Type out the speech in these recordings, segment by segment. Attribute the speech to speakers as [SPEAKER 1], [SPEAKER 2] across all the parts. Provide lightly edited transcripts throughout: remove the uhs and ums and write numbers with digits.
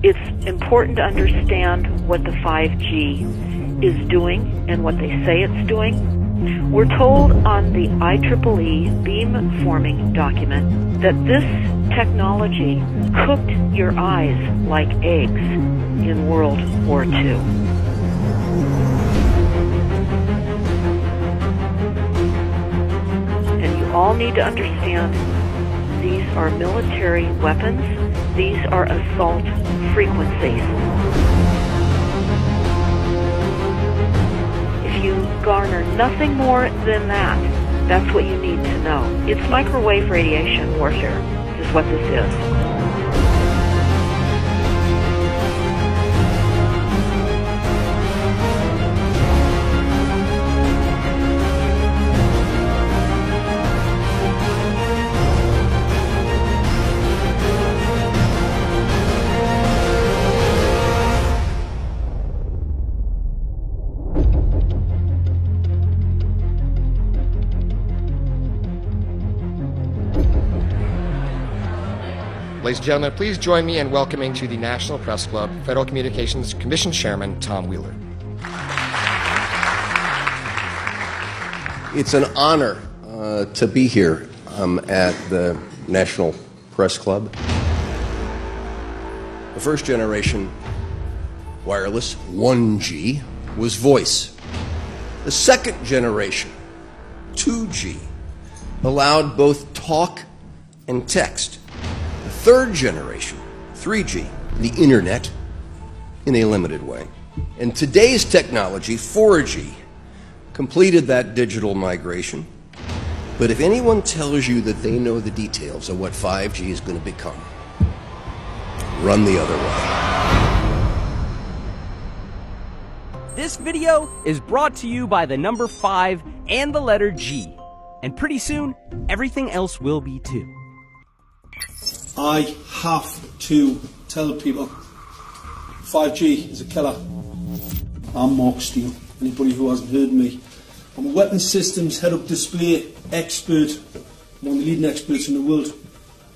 [SPEAKER 1] It's important to understand what the 5G is doing and what they say it's doing. We're told on the IEEE beamforming document that this technology cooked your eyes like eggs in World War II. And you all need to understand these are military weapons. These are assault frequencies. If you garner nothing more than that, that's what you need to know. It's microwave radiation warfare, is what this is.
[SPEAKER 2] Ladies and gentlemen, please join me in welcoming to the National Press Club Federal Communications Commission Chairman Tom Wheeler.
[SPEAKER 3] It's an honor to be here at the National Press Club. The first generation wireless, 1G, was voice. The second generation, 2G, allowed both talk and text. Third generation, 3G, the internet, in a limited way. And today's technology, 4G, completed that digital migration. But if anyone tells you that they know the details of what 5G is going to become, run the other way.
[SPEAKER 4] This video is brought to you by the number 5 and the letter G. And pretty soon, everything else will be too.
[SPEAKER 5] I have to tell people 5G is a killer. I'm Mark Steele. Anybody who hasn't heard me, I'm a weapons systems head-up display expert, one of the leading experts in the world.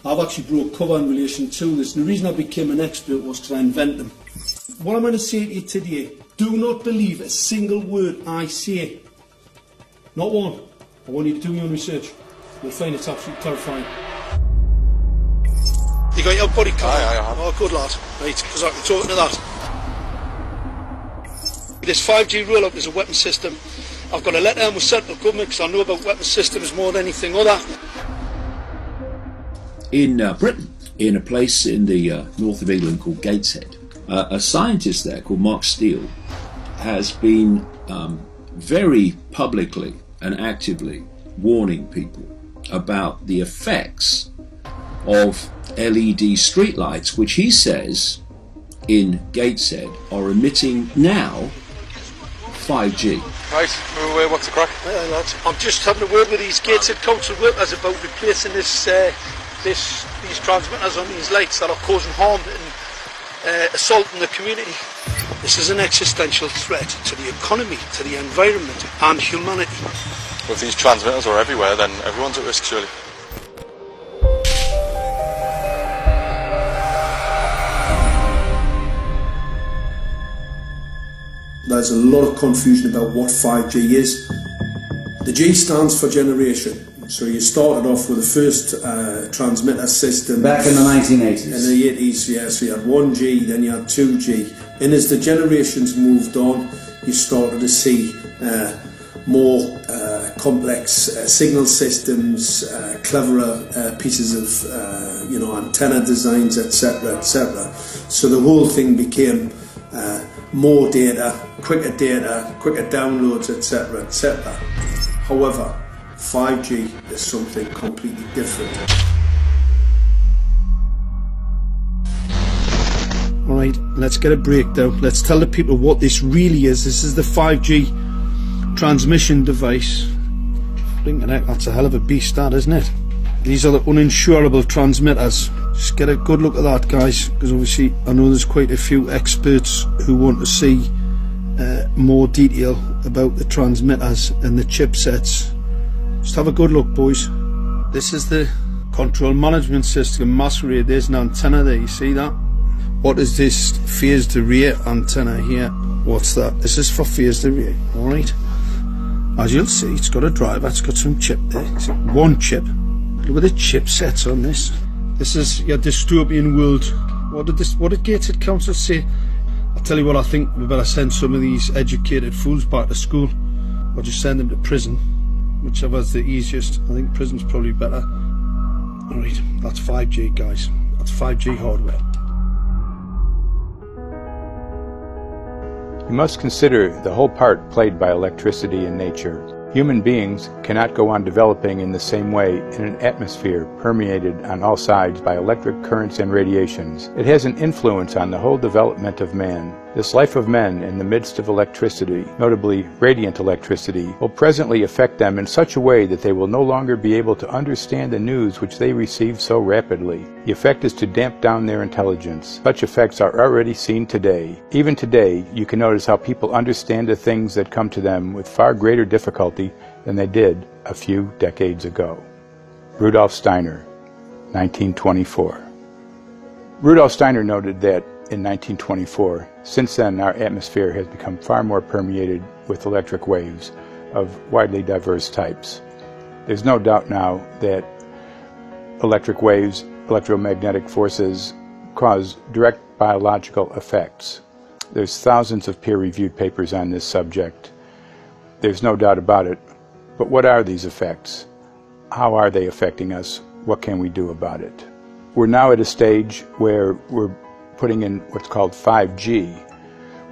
[SPEAKER 5] I've actually brought cover in relation to this, and the reason I became an expert was because I invented them. What I'm going to say to you today, do not believe a single word I say. Not one. I want you to do your own research. You'll find it's absolutely terrifying. You got your body card?
[SPEAKER 6] Aye.
[SPEAKER 5] Oh, good lad. Right, because I can talk to that. This 5G roll-up is a weapon system. I've got a letter with central government because I know about weapon systems more than anything other.
[SPEAKER 6] In Britain, in a place in the north of England called Gateshead, a scientist there called Mark Steele has been very publicly and actively warning people about the effects of LED streetlights, which he says in Gateshead are emitting now 5G.
[SPEAKER 7] Right, away, what's the crack?
[SPEAKER 5] Yeah, lads. I'm just having a word with these Gateshead council workers about replacing these transmitters on these lights that are causing harm and assaulting the community. This is an existential threat to the economy, to the environment and humanity.
[SPEAKER 7] Well, if these transmitters are everywhere, then everyone's at risk, surely.
[SPEAKER 5] There's a lot of confusion about what 5G is. The G stands for generation. So you started off with the first transmitter system.
[SPEAKER 8] Back in the 1980s.
[SPEAKER 5] In the 80s, yeah. So you had 1G, then you had 2G. And as the generations moved on, you started to see more complex signal systems, cleverer pieces of antenna designs, etc., etc. So the whole thing became more data, quicker downloads, etc., etc. However, 5G is something completely different. Alright, let's get a breakdown. Let's tell the people what this really is. This is the 5G transmission device. Blinking heck, that's a hell of a beast, that, isn't it? These are the uninsurable transmitters. Just get a good look at that, guys, because obviously I know there's quite a few experts who want to see more detail about the transmitters and the chipsets. Just have a good look, boys. This is the control management system masquerade. There's an antenna there, you see that? What is this phased array antenna here? What's that? This is for phased array, alright? As you'll see, it's got a driver, it's got some chip there. It's one chip. Look at the chipsets on this. This is your dystopian world. What did Gateshead Council say? I'll tell you what, I think we better send some of these educated fools back to school, or just send them to prison. Whichever's the easiest. I think prison's probably better. Alright, that's 5G, guys. That's 5G hardware.
[SPEAKER 8] You must consider the whole part played by electricity in nature. Human beings cannot go on developing in the same way in an atmosphere permeated on all sides by electric currents and radiations. It has an influence on the whole development of man. This life of men in the midst of electricity, notably radiant electricity, will presently affect them in such a way that they will no longer be able to understand the news which they receive so rapidly. The effect is to damp down their intelligence. Such effects are already seen today. Even today, you can notice how people understand the things that come to them with far greater difficulty than they did a few decades ago. Rudolf Steiner, 1924. Rudolf Steiner noted that in 1924, since then our atmosphere has become far more permeated with electric waves of widely diverse types. There's no doubt now that electric waves, electromagnetic forces, cause direct biological effects. There's thousands of peer-reviewed papers on this subject. There's no doubt about it. But what are these effects? How are they affecting us? What can we do about it? We're now at a stage where we're putting in what's called 5G,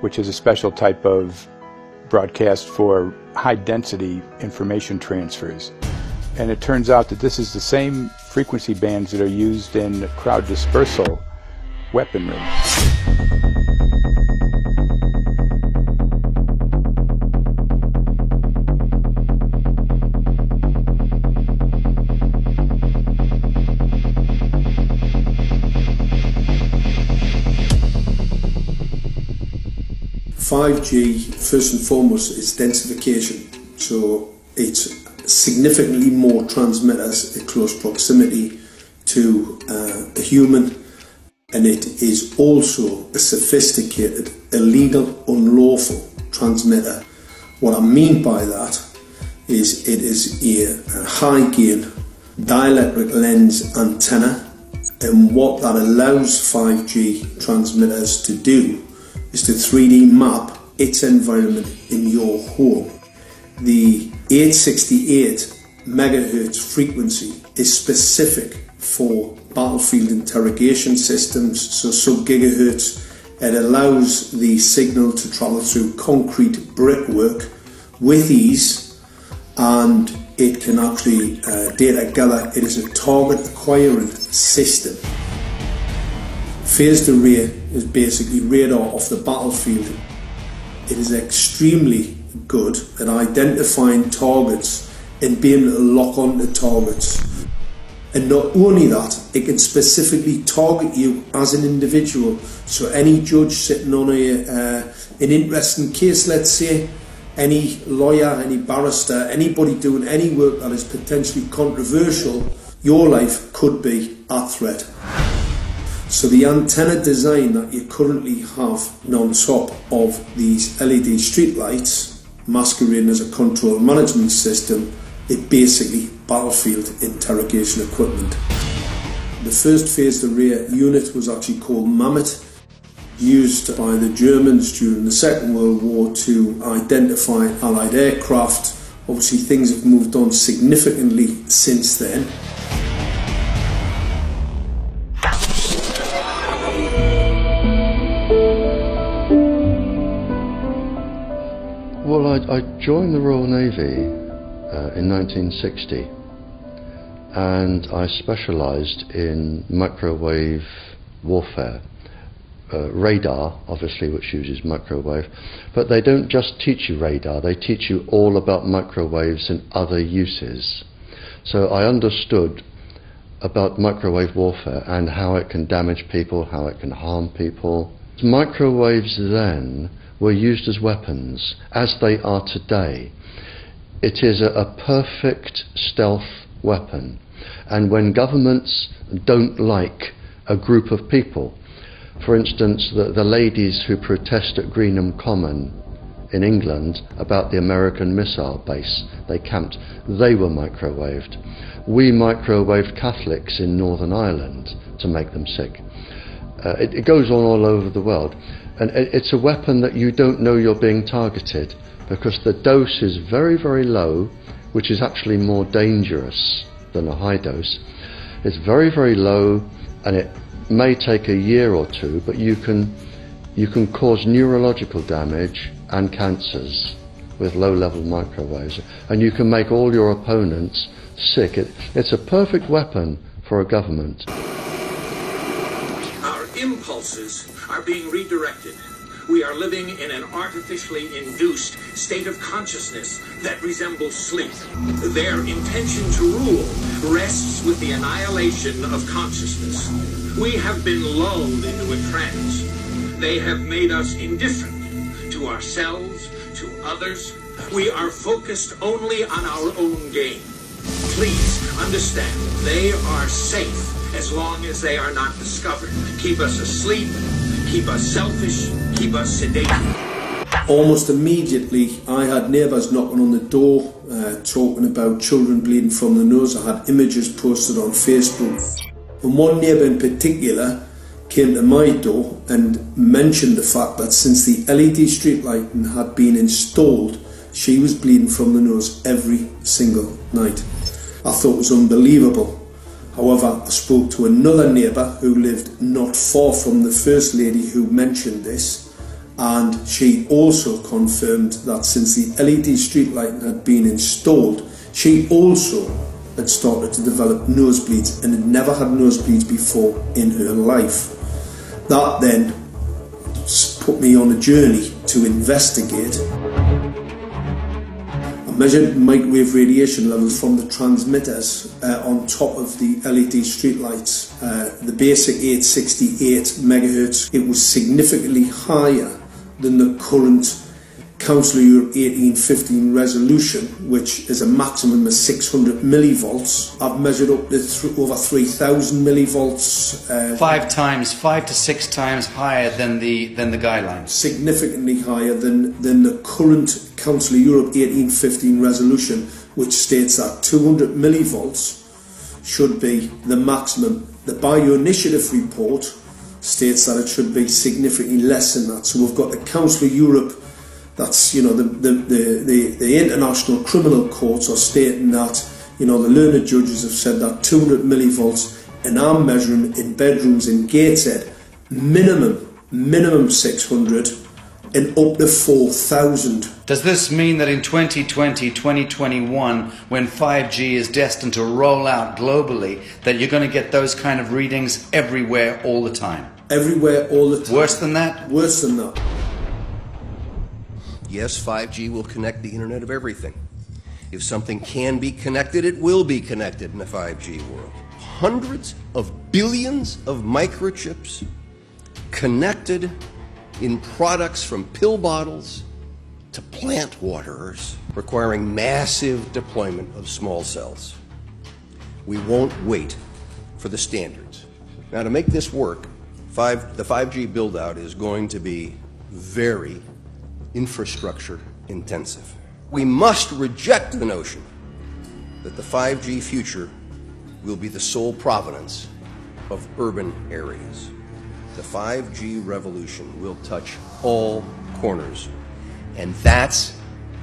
[SPEAKER 8] which is a special type of broadcast for high-density information transfers. And it turns out that this is the same frequency bands that are used in crowd dispersal weaponry.
[SPEAKER 5] 5G, first and foremost, is densification. So it's significantly more transmitters in close proximity to a human, and it is also a sophisticated, illegal, unlawful transmitter. What I mean by that is it is a high gain dielectric lens antenna, and what that allows 5G transmitters to do is to 3D map its environment in your home. The 868 megahertz frequency is specific for battlefield interrogation systems, so sub-gigahertz. It allows the signal to travel through concrete brickwork with ease, and it can actually data gather. It is a target acquiring system. Phased array is basically radar off the battlefield. It is extremely good at identifying targets and being able to lock onto targets. And not only that, it can specifically target you as an individual. So any judge sitting on an interesting case, let's say, any lawyer, any barrister, anybody doing any work that is potentially controversial, your life could be at threat. So the antenna design that you currently have on top of these LED street lights, masquerading as a control management system, is basically battlefield interrogation equipment. The first phased array unit was actually called Mammoth, used by the Germans during the Second World War to identify Allied aircraft. Obviously things have moved on significantly since then.
[SPEAKER 9] Well, I joined the Royal Navy in 1960, and I specialised in microwave warfare. Radar, obviously, which uses microwave, but they don't just teach you radar, they teach you all about microwaves and other uses. So I understood about microwave warfare and how it can damage people, how it can harm people. Microwaves then were used as weapons, as they are today. It is a perfect stealth weapon, and when governments don't like a group of people, For instance, the ladies who protest at Greenham Common in England about the American missile base they camped, they were microwaved. We microwaved Catholics in Northern Ireland to make them sick. It goes on all over the world, and it's a weapon that you don't know you're being targeted, because the dose is very, very low, which is actually more dangerous than a high dose. It's very, very low, and it may take a year or two, but you can cause neurological damage and cancers with low-level microwaves, and you can make all your opponents sick. It's a perfect weapon for a government.
[SPEAKER 10] Our impulses are being redirected. We are living in an artificially induced state of consciousness that resembles sleep. Their intention to rule rests with the annihilation of consciousness. We have been lulled into a trance. They have made us indifferent to ourselves, to others. We are focused only on our own gain. Please understand, they are safe as long as they are not discovered. Keep us asleep, keep us selfish, keep us sedated.
[SPEAKER 5] Almost immediately, I had neighbours knocking on the door, talking about children bleeding from the nose. I had images posted on Facebook. And one neighbour in particular came to my door and mentioned the fact that since the LED street lighting had been installed, she was bleeding from the nose every single night. I thought it was unbelievable. However, I spoke to another neighbour who lived not far from the first lady who mentioned this, and she also confirmed that since the LED street lighting had been installed, she also had started to develop nosebleeds and had never had nosebleeds before in her life. That then put me on a journey to investigate. I measured microwave radiation levels from the transmitters on top of the LED streetlights. The basic 868 megahertz, it was significantly higher than the current Council of Europe 1815 resolution, which is a maximum of 600 millivolts. I've measured up to over 3,000 millivolts.
[SPEAKER 11] 5 to 6 times higher than the guidelines.
[SPEAKER 5] Significantly higher than the current Council of Europe 1815 resolution, which states that 200 millivolts should be the maximum. The Bioinitiative report states that it should be significantly less than that. So we've got the Council of Europe. That's, you know, the international criminal courts are stating that, you know, the learned judges have said that 200 millivolts, and I'm measuring in bedrooms in Gateshead, minimum 600 and up to 4,000.
[SPEAKER 11] Does this mean that in 2020, 2021, when 5G is destined to roll out globally, that you're going to get those kind of readings everywhere all the time?
[SPEAKER 5] Everywhere all the time.
[SPEAKER 11] Worse than that?
[SPEAKER 5] Worse than that.
[SPEAKER 3] Yes, 5G will connect the Internet of everything. If something can be connected, it will be connected in the 5G world. Hundreds of billions of microchips connected in products from pill bottles to plant waterers, requiring massive deployment of small cells. We won't wait for the standards. Now, to make this work, the 5G build-out is going to be very infrastructure intensive. We must reject the notion that the 5G future will be the sole provenance of urban areas. The 5G revolution will touch all corners, and that's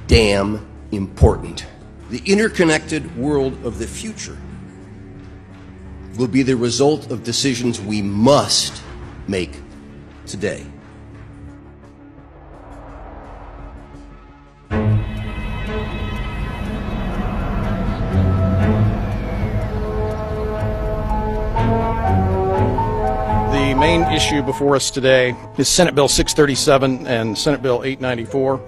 [SPEAKER 3] damn important. The interconnected world of the future will be the result of decisions we must make today.
[SPEAKER 12] The main issue before us today is Senate Bill 637 and Senate Bill 894,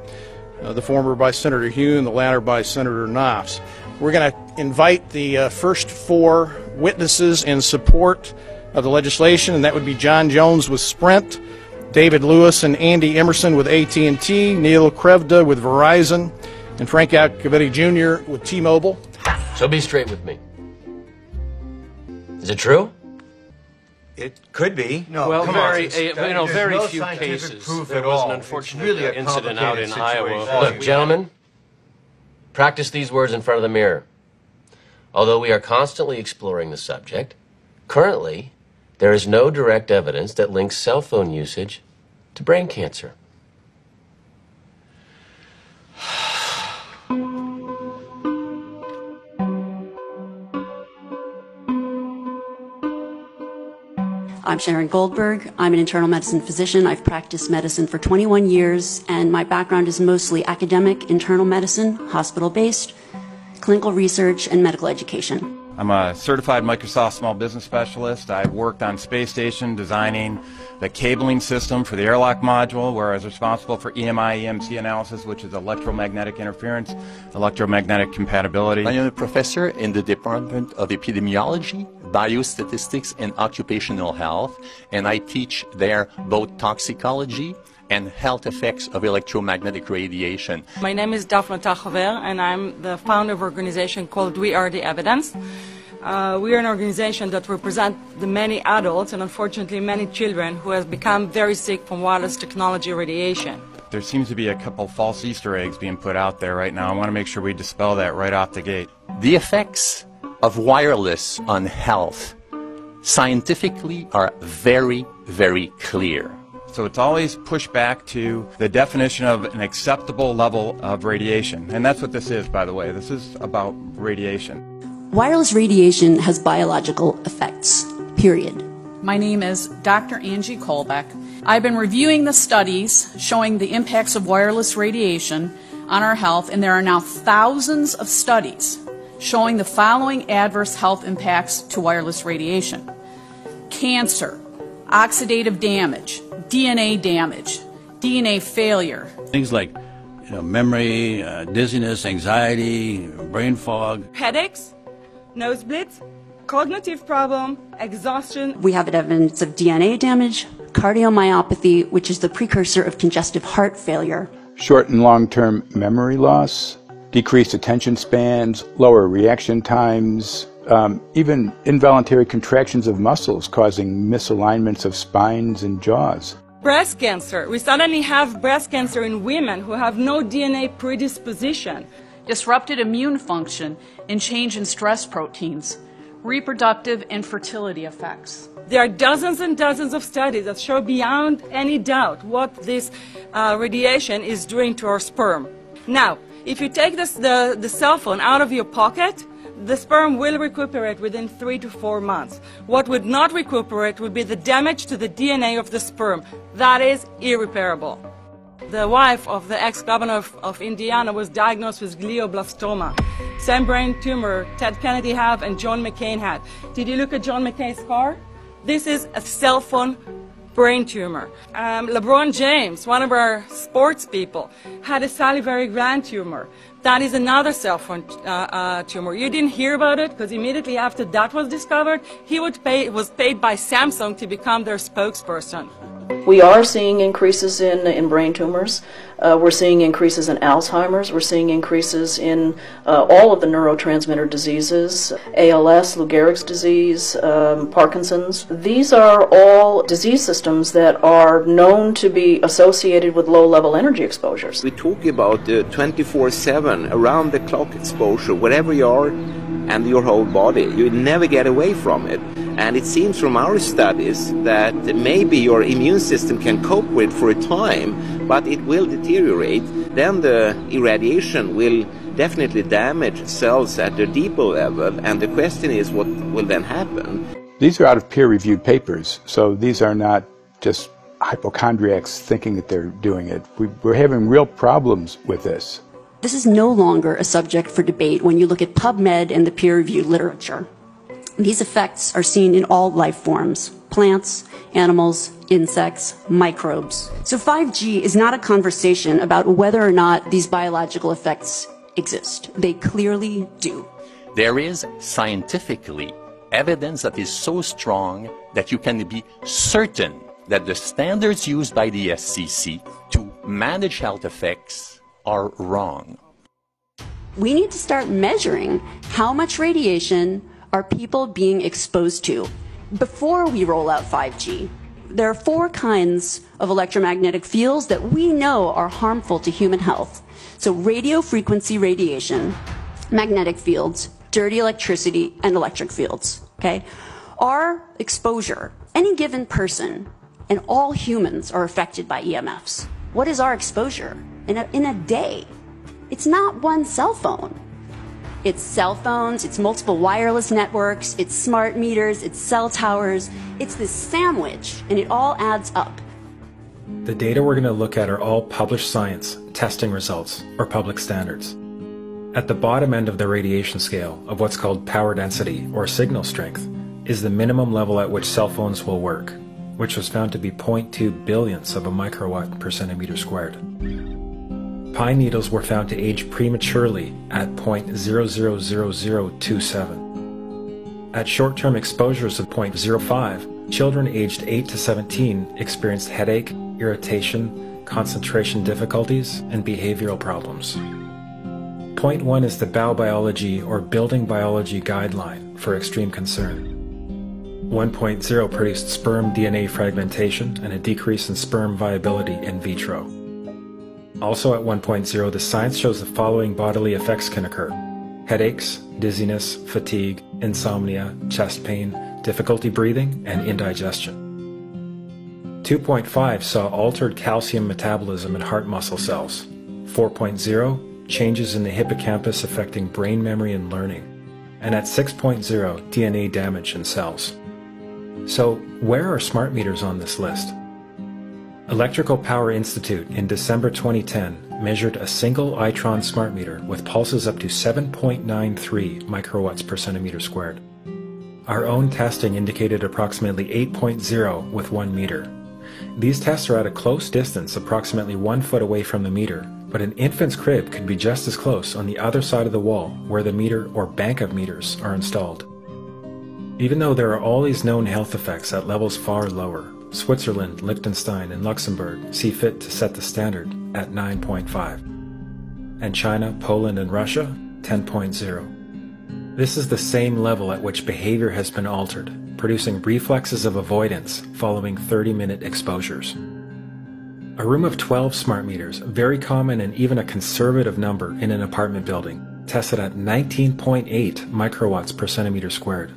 [SPEAKER 12] the former by Senator Hugh and the latter by Senator Knopf. We're going to invite the first 4 witnesses in support of the legislation, and that would be John Jones with Sprint, David Lewis and Andy Emerson with AT&T, Neil Krevda with Verizon, and Frank Alcavetti Jr. with T-Mobile.
[SPEAKER 13] So be straight with me. Is it true? It could be.
[SPEAKER 14] No, well, very few cases. There was an unfortunate incident out in Iowa.
[SPEAKER 15] Look, gentlemen, practice these words in front of the mirror. Although we are constantly exploring the subject, currently, there is no direct evidence that links cell phone usage to brain cancer.
[SPEAKER 16] I'm Sharon Goldberg. I'm an internal medicine physician. I've practiced medicine for 21 years, and my background is mostly academic, internal medicine, hospital-based, clinical research, and medical education.
[SPEAKER 17] I'm a certified Microsoft small business specialist. I've worked on space station designing the cabling system for the airlock module, where I was responsible for EMI, EMC analysis, which is electromagnetic interference, electromagnetic compatibility.
[SPEAKER 18] I am a professor in the Department of Epidemiology, Biostatistics, and Occupational Health, and I teach there both toxicology and health effects of electromagnetic radiation.
[SPEAKER 19] My name is Daphne Tachover, and I'm the founder of an organization called We Are the Evidence. We are an organization that represents the many adults and unfortunately many children who have become very sick from wireless technology radiation.
[SPEAKER 17] There seems to be a couple false Easter eggs being put out there right now. I want to make sure we dispel that right off the gate.
[SPEAKER 18] The effects of wireless on health scientifically are very, very clear.
[SPEAKER 17] So it's always pushed back to the definition of an acceptable level of radiation. And that's what this is, by the way. This is about radiation.
[SPEAKER 16] Wireless radiation has biological effects, period.
[SPEAKER 20] My name is Dr. Angie Kolbeck. I've been reviewing the studies showing the impacts of wireless radiation on our health, and there are now thousands of studies showing the following adverse health impacts to wireless radiation: cancer, oxidative damage, DNA damage, DNA failure.
[SPEAKER 21] Things like memory, dizziness, anxiety, brain fog.
[SPEAKER 19] Headaches, nosebleeds, cognitive problem, exhaustion.
[SPEAKER 16] We have evidence of DNA damage, cardiomyopathy, which is the precursor of congestive heart failure.
[SPEAKER 8] Short and long-term memory loss, decreased attention spans, lower reaction times, even involuntary contractions of muscles causing misalignments of spines and jaws.
[SPEAKER 19] Breast cancer. We suddenly have breast cancer in women who have no DNA predisposition.
[SPEAKER 20] Disrupted immune function and change in stress proteins. Reproductive and fertility effects.
[SPEAKER 19] There are dozens and dozens of studies that show beyond any doubt what this radiation is doing to our sperm. Now, if you take the cell phone out of your pocket, the sperm will recuperate within 3 to 4 months. What would not recuperate would be the damage to the DNA of the sperm. That is irreparable. The wife of the ex-governor of Indiana was diagnosed with glioblastoma. Same brain tumor Ted Kennedy had and John McCain had. Did you look at John McCain's scar? This is a cell phone brain tumor. LeBron James, one of our sports people, had a salivary gland tumor. That is another cell phone tumor. You didn't hear about it because immediately after that was discovered, he was paid by Samsung to become their spokesperson.
[SPEAKER 22] We are seeing increases in brain tumors. We're seeing increases in Alzheimer's. We're seeing increases in all of the neurotransmitter diseases, ALS, Lou Gehrig's disease, Parkinson's. These are all disease systems that are known to be associated with low-level energy exposures.
[SPEAKER 23] We talk about 24/7, around-the-clock exposure, wherever you are and your whole body. You never get away from it. And it seems from our studies that maybe your immune system can cope with for a time, but it will deteriorate. Then the irradiation will definitely damage cells at a deeper level, and the question is what will then happen.
[SPEAKER 8] These are out of peer-reviewed papers, so these are not just hypochondriacs thinking that they're doing it. We're having real problems with this.
[SPEAKER 16] This is no longer a subject for debate when you look at PubMed and the peer-reviewed literature. These effects are seen in all life forms: plants, animals, insects, microbes. So 5G is not a conversation about whether or not these biological effects exist. They clearly do.
[SPEAKER 18] There is scientifically evidence that is so strong that you can be certain that the standards used by the SCC to manage health effects are wrong.
[SPEAKER 16] We need to start measuring how much radiation are people being exposed to. before we roll out 5G, there are 4 kinds of electromagnetic fields that we know are harmful to human health. So radio frequency radiation, magnetic fields, dirty electricity, and electric fields. Okay? Our exposure, any given person, and all humans are affected by EMFs. What is our exposure in a day? It's not one cell phone. It's cell phones, it's multiple wireless networks, it's smart meters, it's cell towers. It's this sandwich, and it all adds up.
[SPEAKER 1] The data we're going to look at are all published science, testing results, or public standards. At the bottom end of the radiation scale of what's called power density, or signal strength, is the minimum level at which cell phones will work, which was found to be 0.2 billionths of a microwatt per centimeter squared. Pine needles were found to age prematurely at 0.000027. At short-term exposures of 0.05, children aged 8 to 17 experienced headache, irritation, concentration difficulties, and behavioral problems. 0.1 is the biobiology or building biology guideline for extreme concern. 1.0 produced sperm DNA fragmentation and a decrease in sperm viability in vitro. Also at 1.0, the science shows the following bodily effects can occur: headaches, dizziness, fatigue, insomnia, chest pain, difficulty breathing, and indigestion. 2.5 saw altered calcium metabolism in heart muscle cells. 4.0, changes in the hippocampus affecting brain memory and learning. And at 6.0, DNA damage in cells. So, where are smart meters on this list? Electrical Power Institute in December 2010 measured a single Itron smart meter with pulses up to 7.93 microwatts per centimeter squared. Our own testing indicated approximately 8.0 with 1 meter. These tests are at a close distance, approximately 1 foot away from the meter, but an infant's crib could be just as close on the other side of the wall where the meter or bank of meters are installed. Even though there are all these known health effects at levels far lower, Switzerland, Liechtenstein, and Luxembourg see fit to set the standard at 9.5. And China, Poland, and Russia, 10.0. This is the same level at which behavior has been altered, producing reflexes of avoidance following 30-minute exposures. A room of 12 smart meters, very common and even a conservative number in an apartment building, tested at 19.8 microwatts per centimeter squared.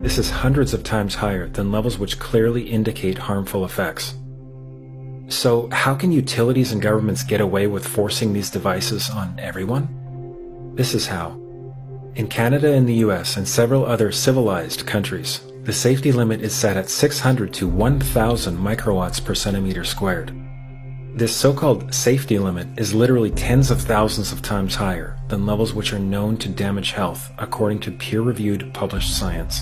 [SPEAKER 1] This is hundreds of times higher than levels which clearly indicate harmful effects. So, how can utilities and governments get away with forcing these devices on everyone? This is how. In Canada and the US and several other civilized countries, the safety limit is set at 600 to 1,000 microwatts per centimeter squared. This so-called safety limit is literally tens of thousands of times higher than levels which are known to damage health according to peer-reviewed published science.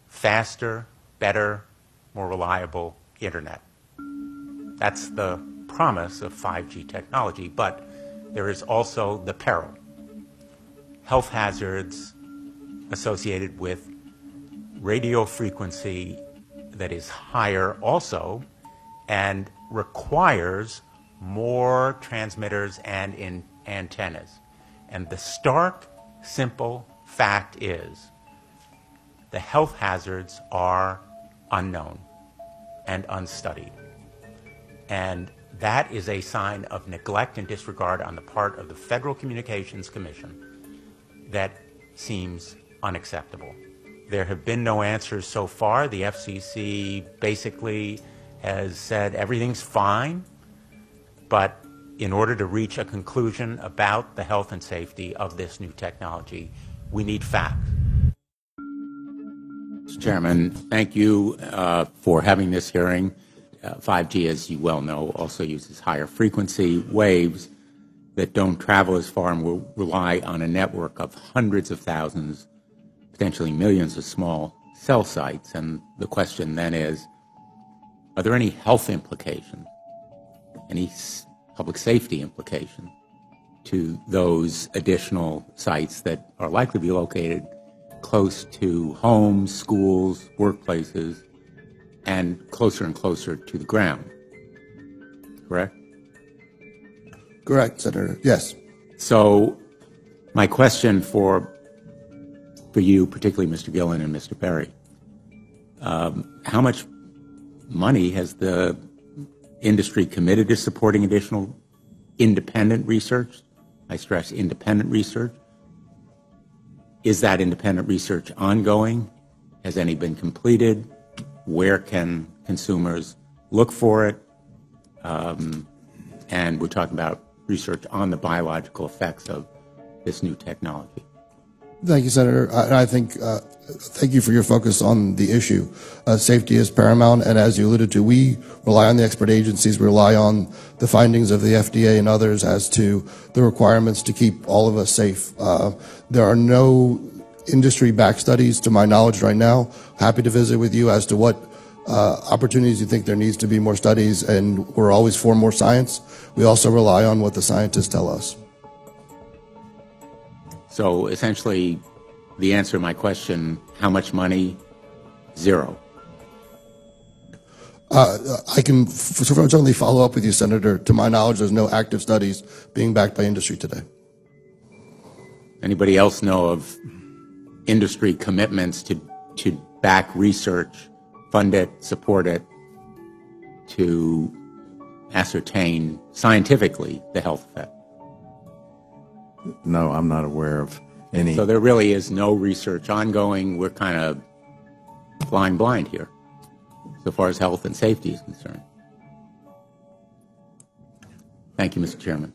[SPEAKER 2] Faster, better, more reliable internet. That's the promise of 5G technology, but there is also the peril. Health hazards associated with radio frequency that is higher also and requires more transmitters and antennas. And the stark, simple fact is the health hazards are unknown and unstudied. And that is a sign of neglect and disregard on the part of the Federal Communications Commission that seems unacceptable. There have been no answers so far. The FCC basically has said everything's fine, but in order to reach a conclusion about the health and safety of this new technology, we need facts.
[SPEAKER 13] Mr. Chairman, thank you for having this hearing. 5G, as you well know, also uses higher frequency waves that don't travel as far and will rely on a network of hundreds of thousands, potentially millions of small cell sites. And the question then is, are there any health implications, any public safety implications to those additional sites that are likely to be located close to homes, schools, workplaces, and closer to the ground? Correct?
[SPEAKER 4] Correct, Senator. Yes.
[SPEAKER 13] So my question for you, particularly Mr. Gillen and Mr. Perry, how much money has the industry committed to supporting additional independent research? I stress independent research. Is that independent research ongoing? Has any been completed? Where can consumers look for it? And we're talking about research on the biological effects of this new technology.
[SPEAKER 4] Thank you, Senator. I think, thank you for your focus on the issue. Safety is paramount, and as you alluded to, we rely on the expert agencies, we rely on the findings of the FDA and others as to the requirements to keep all of us safe. There are no industry-backed studies, to my knowledge right now. Happy to visit with you as to what opportunities you think there needs to be more studies, and we're always for more science. We also rely on what the scientists tell us.
[SPEAKER 13] So essentially, the answer to my question, how much money? Zero.
[SPEAKER 4] I can certainly follow up with you, Senator. To my knowledge, there's no active studies being backed by industry today.
[SPEAKER 13] Anybody else know of industry commitments to back research, fund it, support it, to ascertain scientifically the health effect?
[SPEAKER 6] No, I'm not aware of any.
[SPEAKER 13] So there really is no research ongoing. We're kind of flying blind here, so far as health and safety is concerned. Thank you, Mr. Chairman.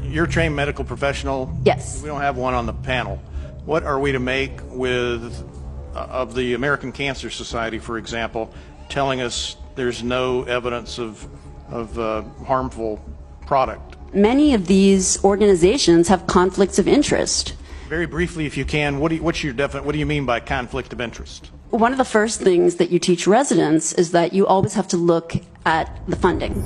[SPEAKER 12] You're a trained medical professional.
[SPEAKER 16] Yes.
[SPEAKER 12] We don't have one on the panel. What are we to make of the American Cancer Society, for example, telling us there's no evidence of harmful product?
[SPEAKER 16] Many of these organizations have conflicts of interest.
[SPEAKER 12] Very briefly, if you can, what do you mean by conflict of interest?
[SPEAKER 16] One of the first things that you teach residents is that you always have to look at the funding.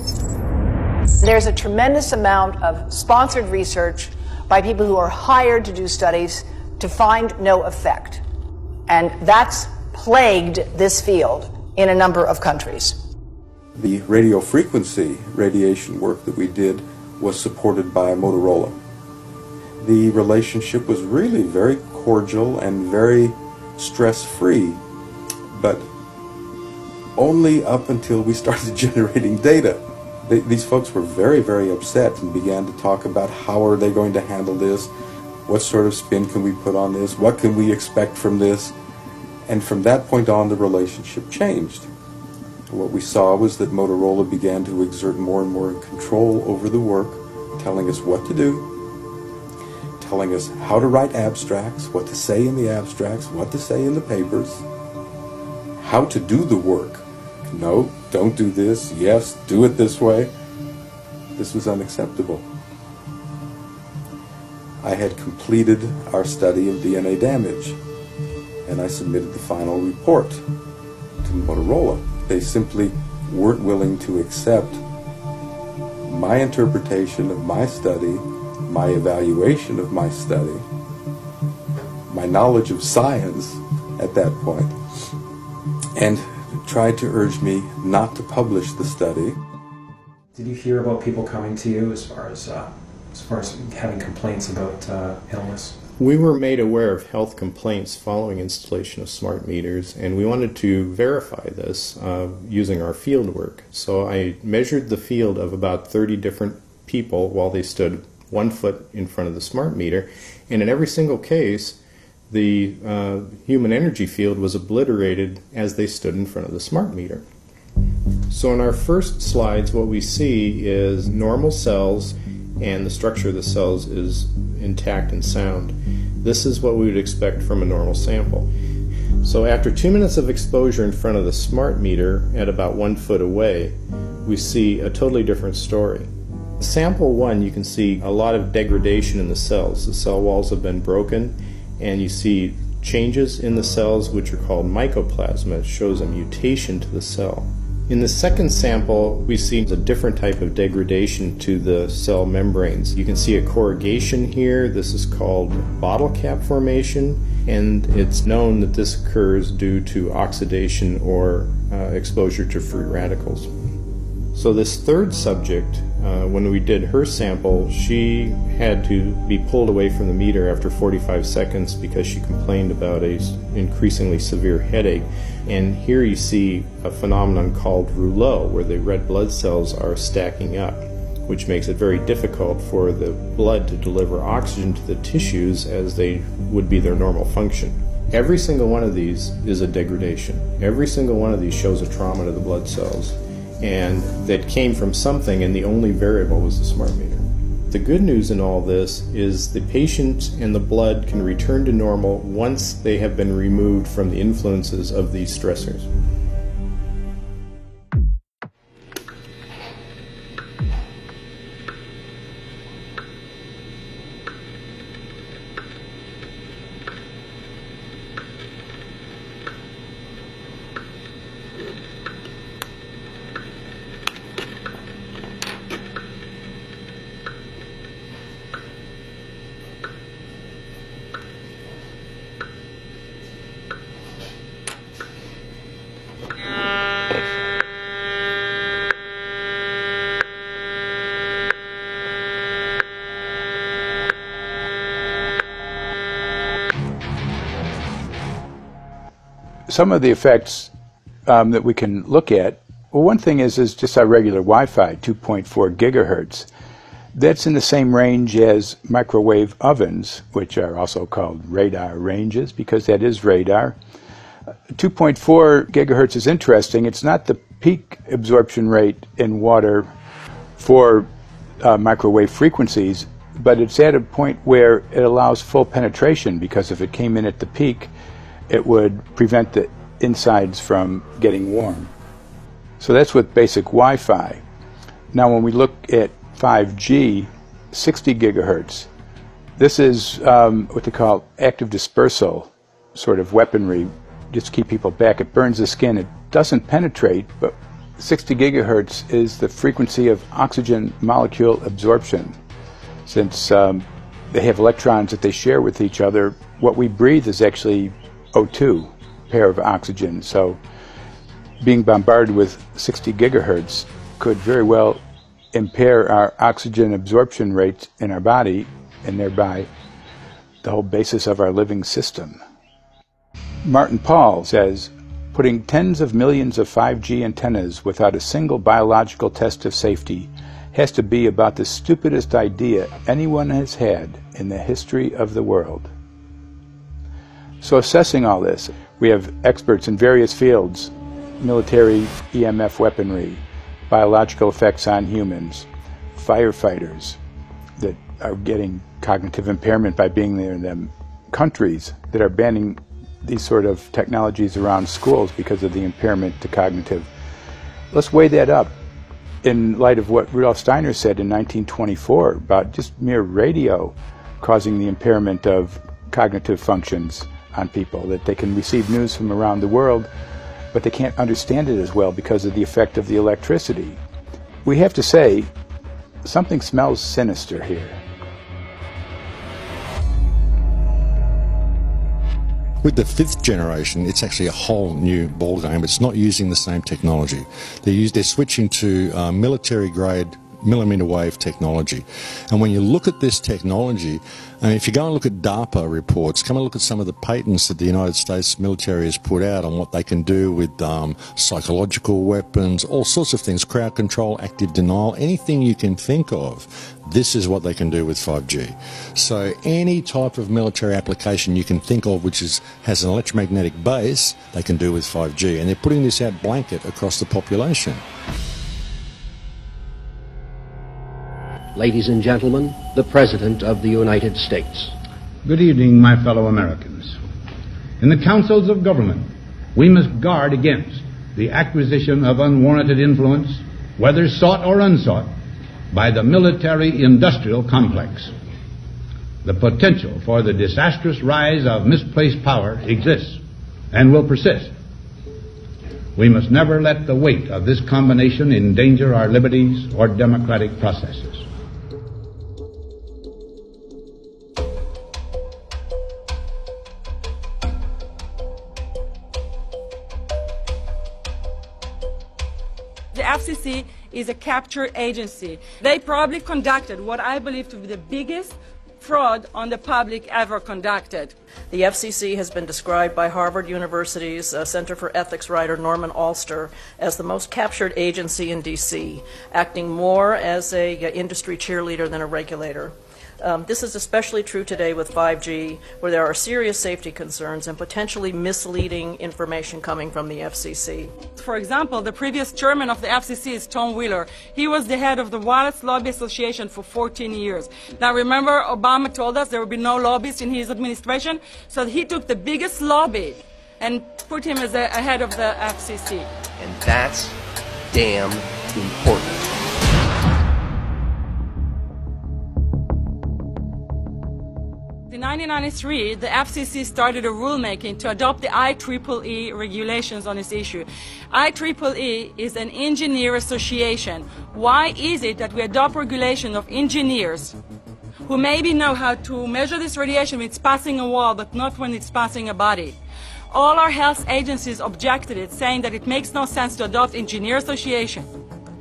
[SPEAKER 7] There's a tremendous amount of sponsored research by people who are hired to do studies to find no effect. And that's plagued this field in a number of countries.
[SPEAKER 24] The radio frequency radiation work that we did was supported by Motorola. The relationship was really very cordial and very stress-free, but only up until we started generating data. These folks were very, very upset and began to talk about how are they going to handle this, what sort of spin can we put on this, what can we expect from this, and from that point on the relationship changed. What we saw was that Motorola began to exert more and more control over the work, telling us what to do, telling us how to write abstracts, what to say in the abstracts, what to say in the papers, how to do the work. No, don't do this. Yes, do it this way. This was unacceptable. I had completed our study of DNA damage, and I submitted the final report to Motorola. They simply weren't willing to accept my interpretation of my study, my evaluation of my study, my knowledge of science at that point, and tried to urge me not to publish the study.
[SPEAKER 1] Did you hear about people coming to you as far as having complaints about illness?
[SPEAKER 25] We were made aware of health complaints following installation of smart meters, and we wanted to verify this using our field work. So I measured the field of about 30 different people while they stood 1 foot in front of the smart meter, and in every single case the human energy field was obliterated as they stood in front of the smart meter. So in our first slides, what we see is normal cells, and the structure of the cells is intact and sound. This is what we would expect from a normal sample. So after 2 minutes of exposure in front of the smart meter at about 1 foot away, we see a totally different story. Sample 1, you can see a lot of degradation in the cells. The cell walls have been broken, and you see changes in the cells which are called mycoplasma. It shows a mutation to the cell. In the second sample, we see a different type of degradation to the cell membranes. You can see a corrugation here. This is called bottle cap formation, and it's known that this occurs due to oxidation or exposure to free radicals. So this third subject, when we did her sample, she had to be pulled away from the meter after 45 seconds because she complained about an increasingly severe headache. And here you see a phenomenon called rouleau, where the red blood cells are stacking up, which makes it very difficult for the blood to deliver oxygen to the tissues as they would be their normal function. Every single one of these is a degradation. Every single one of these shows a trauma to the blood cells, and that came from something, and the only variable was the smart meter. The good news in all this is the patient and the blood can return to normal once they have been removed from the influences of these stressors.
[SPEAKER 8] Some of the effects that we can look at, well, one thing is just our regular Wi-Fi, 2.4 gigahertz. That's in the same range as microwave ovens, which are also called radar ranges, because that is radar. 2.4 gigahertz is interesting. It's not the peak absorption rate in water for microwave frequencies, but it's at a point where it allows full penetration, because if it came in at the peak, it would prevent the insides from getting warm. So that's with basic Wi-Fi. Now when we look at 5G, 60 gigahertz, this is what they call active dispersal sort of weaponry, just to keep people back. It burns the skin. It doesn't penetrate, but 60 gigahertz is the frequency of oxygen molecule absorption. Since they have electrons that they share with each other, what we breathe is actually O2, pair of oxygen. So being bombarded with 60 gigahertz could very well impair our oxygen absorption rate in our body, and thereby the whole basis of our living system. Martin Pall says, putting tens of millions of 5G antennas without a single biological test of safety has to be about the stupidest idea anyone has had in the history of the world. So assessing all this, we have experts in various fields: military EMF weaponry, biological effects on humans, firefighters that are getting cognitive impairment by being there in them, countries that are banning these sort of technologies around schools because of the impairment to cognitive. Let's weigh that up in light of what Rudolf Steiner said in 1924 about just mere radio causing the impairment of cognitive functions on people, that they can receive news from around the world, but they can't understand it as well because of the effect of the electricity. We have to say, something smells sinister here.
[SPEAKER 3] With the 5th generation, it's actually a whole new ballgame. It's not using the same technology. They're switching to military-grade millimeter wave technology. And when you look at this technology, I mean, if you go and look at DARPA reports, come and look at some of the patents that the United States military has put out on what they can do with psychological weapons, all sorts of things, crowd control, active denial, anything you can think of. This is what they can do with 5G. So any type of military application you can think of which has an electromagnetic base, they can do with 5G. And they're putting this out blanket across the population.
[SPEAKER 5] Ladies and gentlemen, the President of the United States.
[SPEAKER 9] Good evening, my fellow Americans. In the councils of government, we must guard against the acquisition of unwarranted influence, whether sought or unsought, by the military-industrial complex. The potential for the disastrous rise of misplaced power exists and will persist. We must never let the weight of this combination endanger our liberties or democratic processes.
[SPEAKER 19] FCC is a capture agency. They probably conducted what I believe to be the biggest fraud on the public ever conducted.
[SPEAKER 22] The FCC has been described by Harvard University's Center for Ethics writer Norman Alster as the most captured agency in D.C., acting more as an industry cheerleader than a regulator. This is especially true today with 5G, where there are serious safety concerns and potentially misleading information coming from the FCC.
[SPEAKER 19] For example, the previous chairman of the FCC is Tom Wheeler. He was the head of the Wireless Lobby Association for 14 years. Now remember, Obama told us there would be no lobbyists in his administration, so he took the biggest lobby and put him as a head of the FCC.
[SPEAKER 10] And that's damn important.
[SPEAKER 19] In 1993, the FCC started a rulemaking to adopt the IEEE regulations on this issue. IEEE is an engineer association. Why is it that we adopt regulation of engineers who maybe know how to measure this radiation when it's passing a wall, but not when it's passing a body? All our health agencies objected it, saying that it makes no sense to adopt engineer association,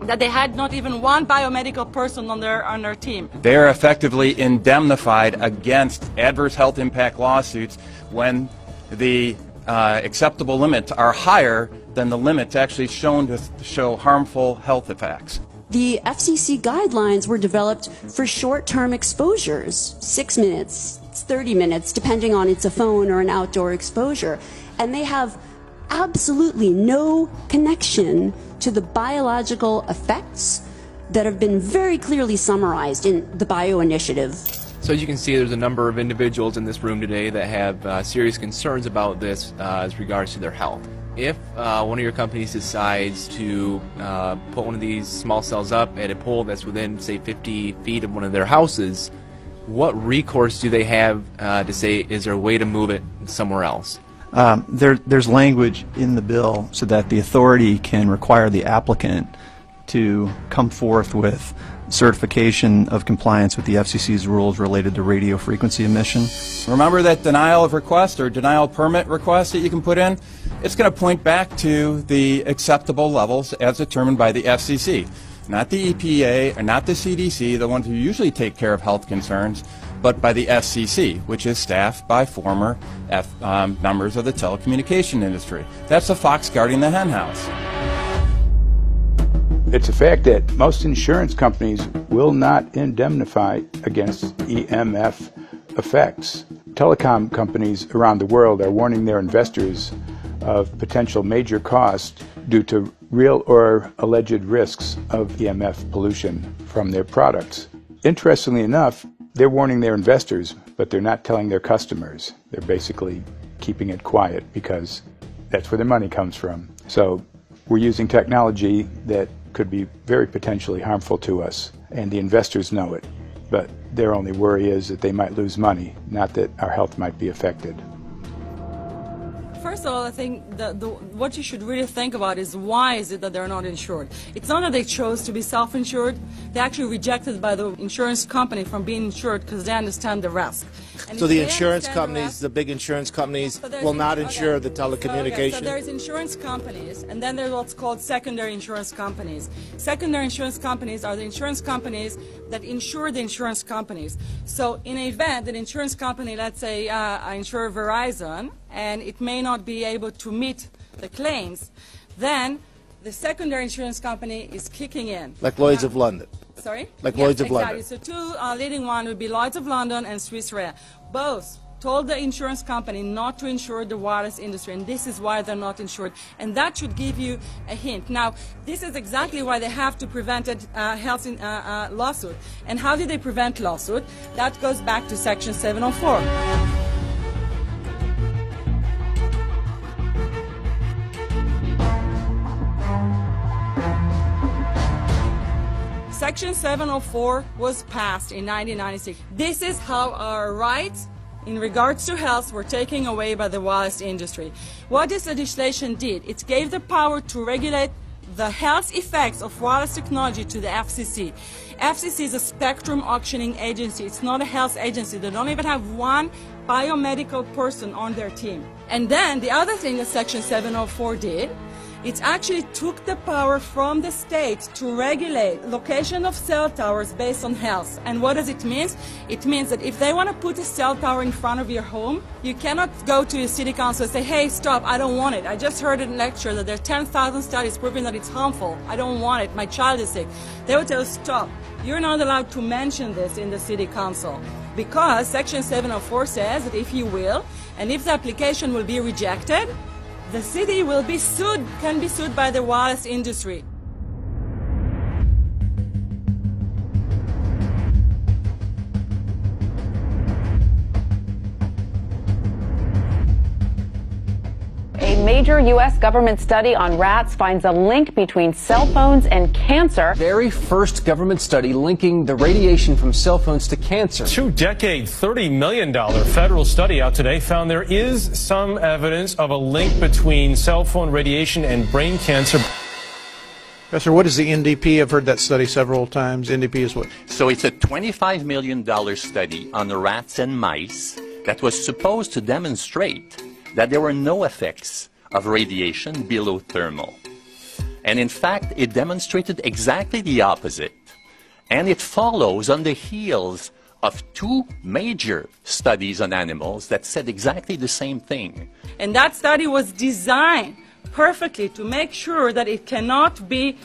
[SPEAKER 19] that they had not even one biomedical person on their team.
[SPEAKER 11] They are effectively indemnified against adverse health impact lawsuits when the acceptable limits are higher than the limits actually shown to show harmful health effects.
[SPEAKER 16] The FCC guidelines were developed for short-term exposures, 6 minutes, 30 minutes, depending on it's a phone or an outdoor exposure. And they have absolutely no connection to the biological effects that have been very clearly summarized in the Bio Initiative.
[SPEAKER 14] So as you can see, there's a number of individuals in this room today that have serious concerns about this as regards to their health. If one of your companies decides to put one of these small cells up at a pole that's within, say, 50 feet of one of their houses, what recourse do they have to say, is there a way to move it somewhere else?
[SPEAKER 6] There's language in the bill so that the authority can require the applicant to come forth with certification of compliance with the FCC's rules related to radio frequency emission.
[SPEAKER 11] Remember that denial of request or denial of permit request that you can put in? It's going to point back to the acceptable levels as determined by the FCC, not the EPA or not the CDC, the ones who usually take care of health concerns, but by the FCC, which is staffed by former members of the telecommunication industry. That's the fox guarding the henhouse.
[SPEAKER 8] It's a fact that most insurance companies will not indemnify against EMF effects. Telecom companies around the world are warning their investors of potential major costs due to real or alleged risks of EMF pollution from their products. Interestingly enough, they're warning their investors, but they're not telling their customers. They're basically keeping it quiet because that's where their money comes from. So we're using technology that could be very potentially harmful to us, and the investors know it. But their only worry is that they might lose money, not that our health might be affected.
[SPEAKER 19] First of all, I think what you should really think about is why is it that they're not insured? It's not that they chose to be self-insured. They actually rejected by the insurance company from being insured because they understand the risk. And
[SPEAKER 15] so the insurance companies, the big insurance companies, will not insure the telecommunications?
[SPEAKER 19] So there's insurance companies, and then there's what's called secondary insurance companies. Secondary insurance companies are the insurance companies that insure the insurance companies. So in an event, an insurance company, let's say I insure Verizon, and it may not be able to meet the claims, then the secondary insurance company is kicking in.
[SPEAKER 15] Like Lloyd's of London.
[SPEAKER 19] Sorry?
[SPEAKER 15] Like
[SPEAKER 19] yes,
[SPEAKER 15] Lloyd's of
[SPEAKER 19] exactly.
[SPEAKER 15] London.
[SPEAKER 19] So two leading one would be Lloyd's of London and Swiss Re. Both told the insurance company not to insure the wireless industry, and this is why they're not insured. And that should give you a hint. Now, this is exactly why they have to prevent a health lawsuit. And how did they prevent lawsuit? That goes back to Section 704. Section 704 was passed in 1996. This is how our rights in regards to health were taken away by the wireless industry. What this legislation did, it gave the power to regulate the health effects of wireless technology to the FCC. FCC is a spectrum auctioning agency. It's not a health agency. They don't even have one biomedical person on their team. And then the other thing that Section 704 did, It actually took the power from the state to regulate location of cell towers based on health. And what does it mean? It means that if they want to put a cell tower in front of your home, you cannot go to your city council and say, hey, stop, I don't want it. I just heard in a lecture that there are 10,000 studies proving that it's harmful. I don't want it. My child is sick. They will tell you, stop. You're not allowed to mention this in the city council because Section 704 says that if you will, and if the application will be rejected, the city will be sued, can be sued by the wireless industry.
[SPEAKER 17] A major U.S. government study on rats finds a link between cell phones and cancer.
[SPEAKER 10] Very first government study linking the radiation from cell phones to cancer.
[SPEAKER 18] Two-decade, $30 million federal study out today found there is some evidence of a link between cell phone radiation and brain cancer.
[SPEAKER 12] Professor, what is the NDP? I've heard that study several times. NDP is what?
[SPEAKER 20] So it's a $25 million study on the rats and mice that was supposed to demonstrate that there were no effects of radiation below thermal. And in fact, it demonstrated exactly the opposite. And it follows on the heels of two major studies on animals that said exactly the same thing.
[SPEAKER 19] And that study was designed perfectly to make sure that it cannot be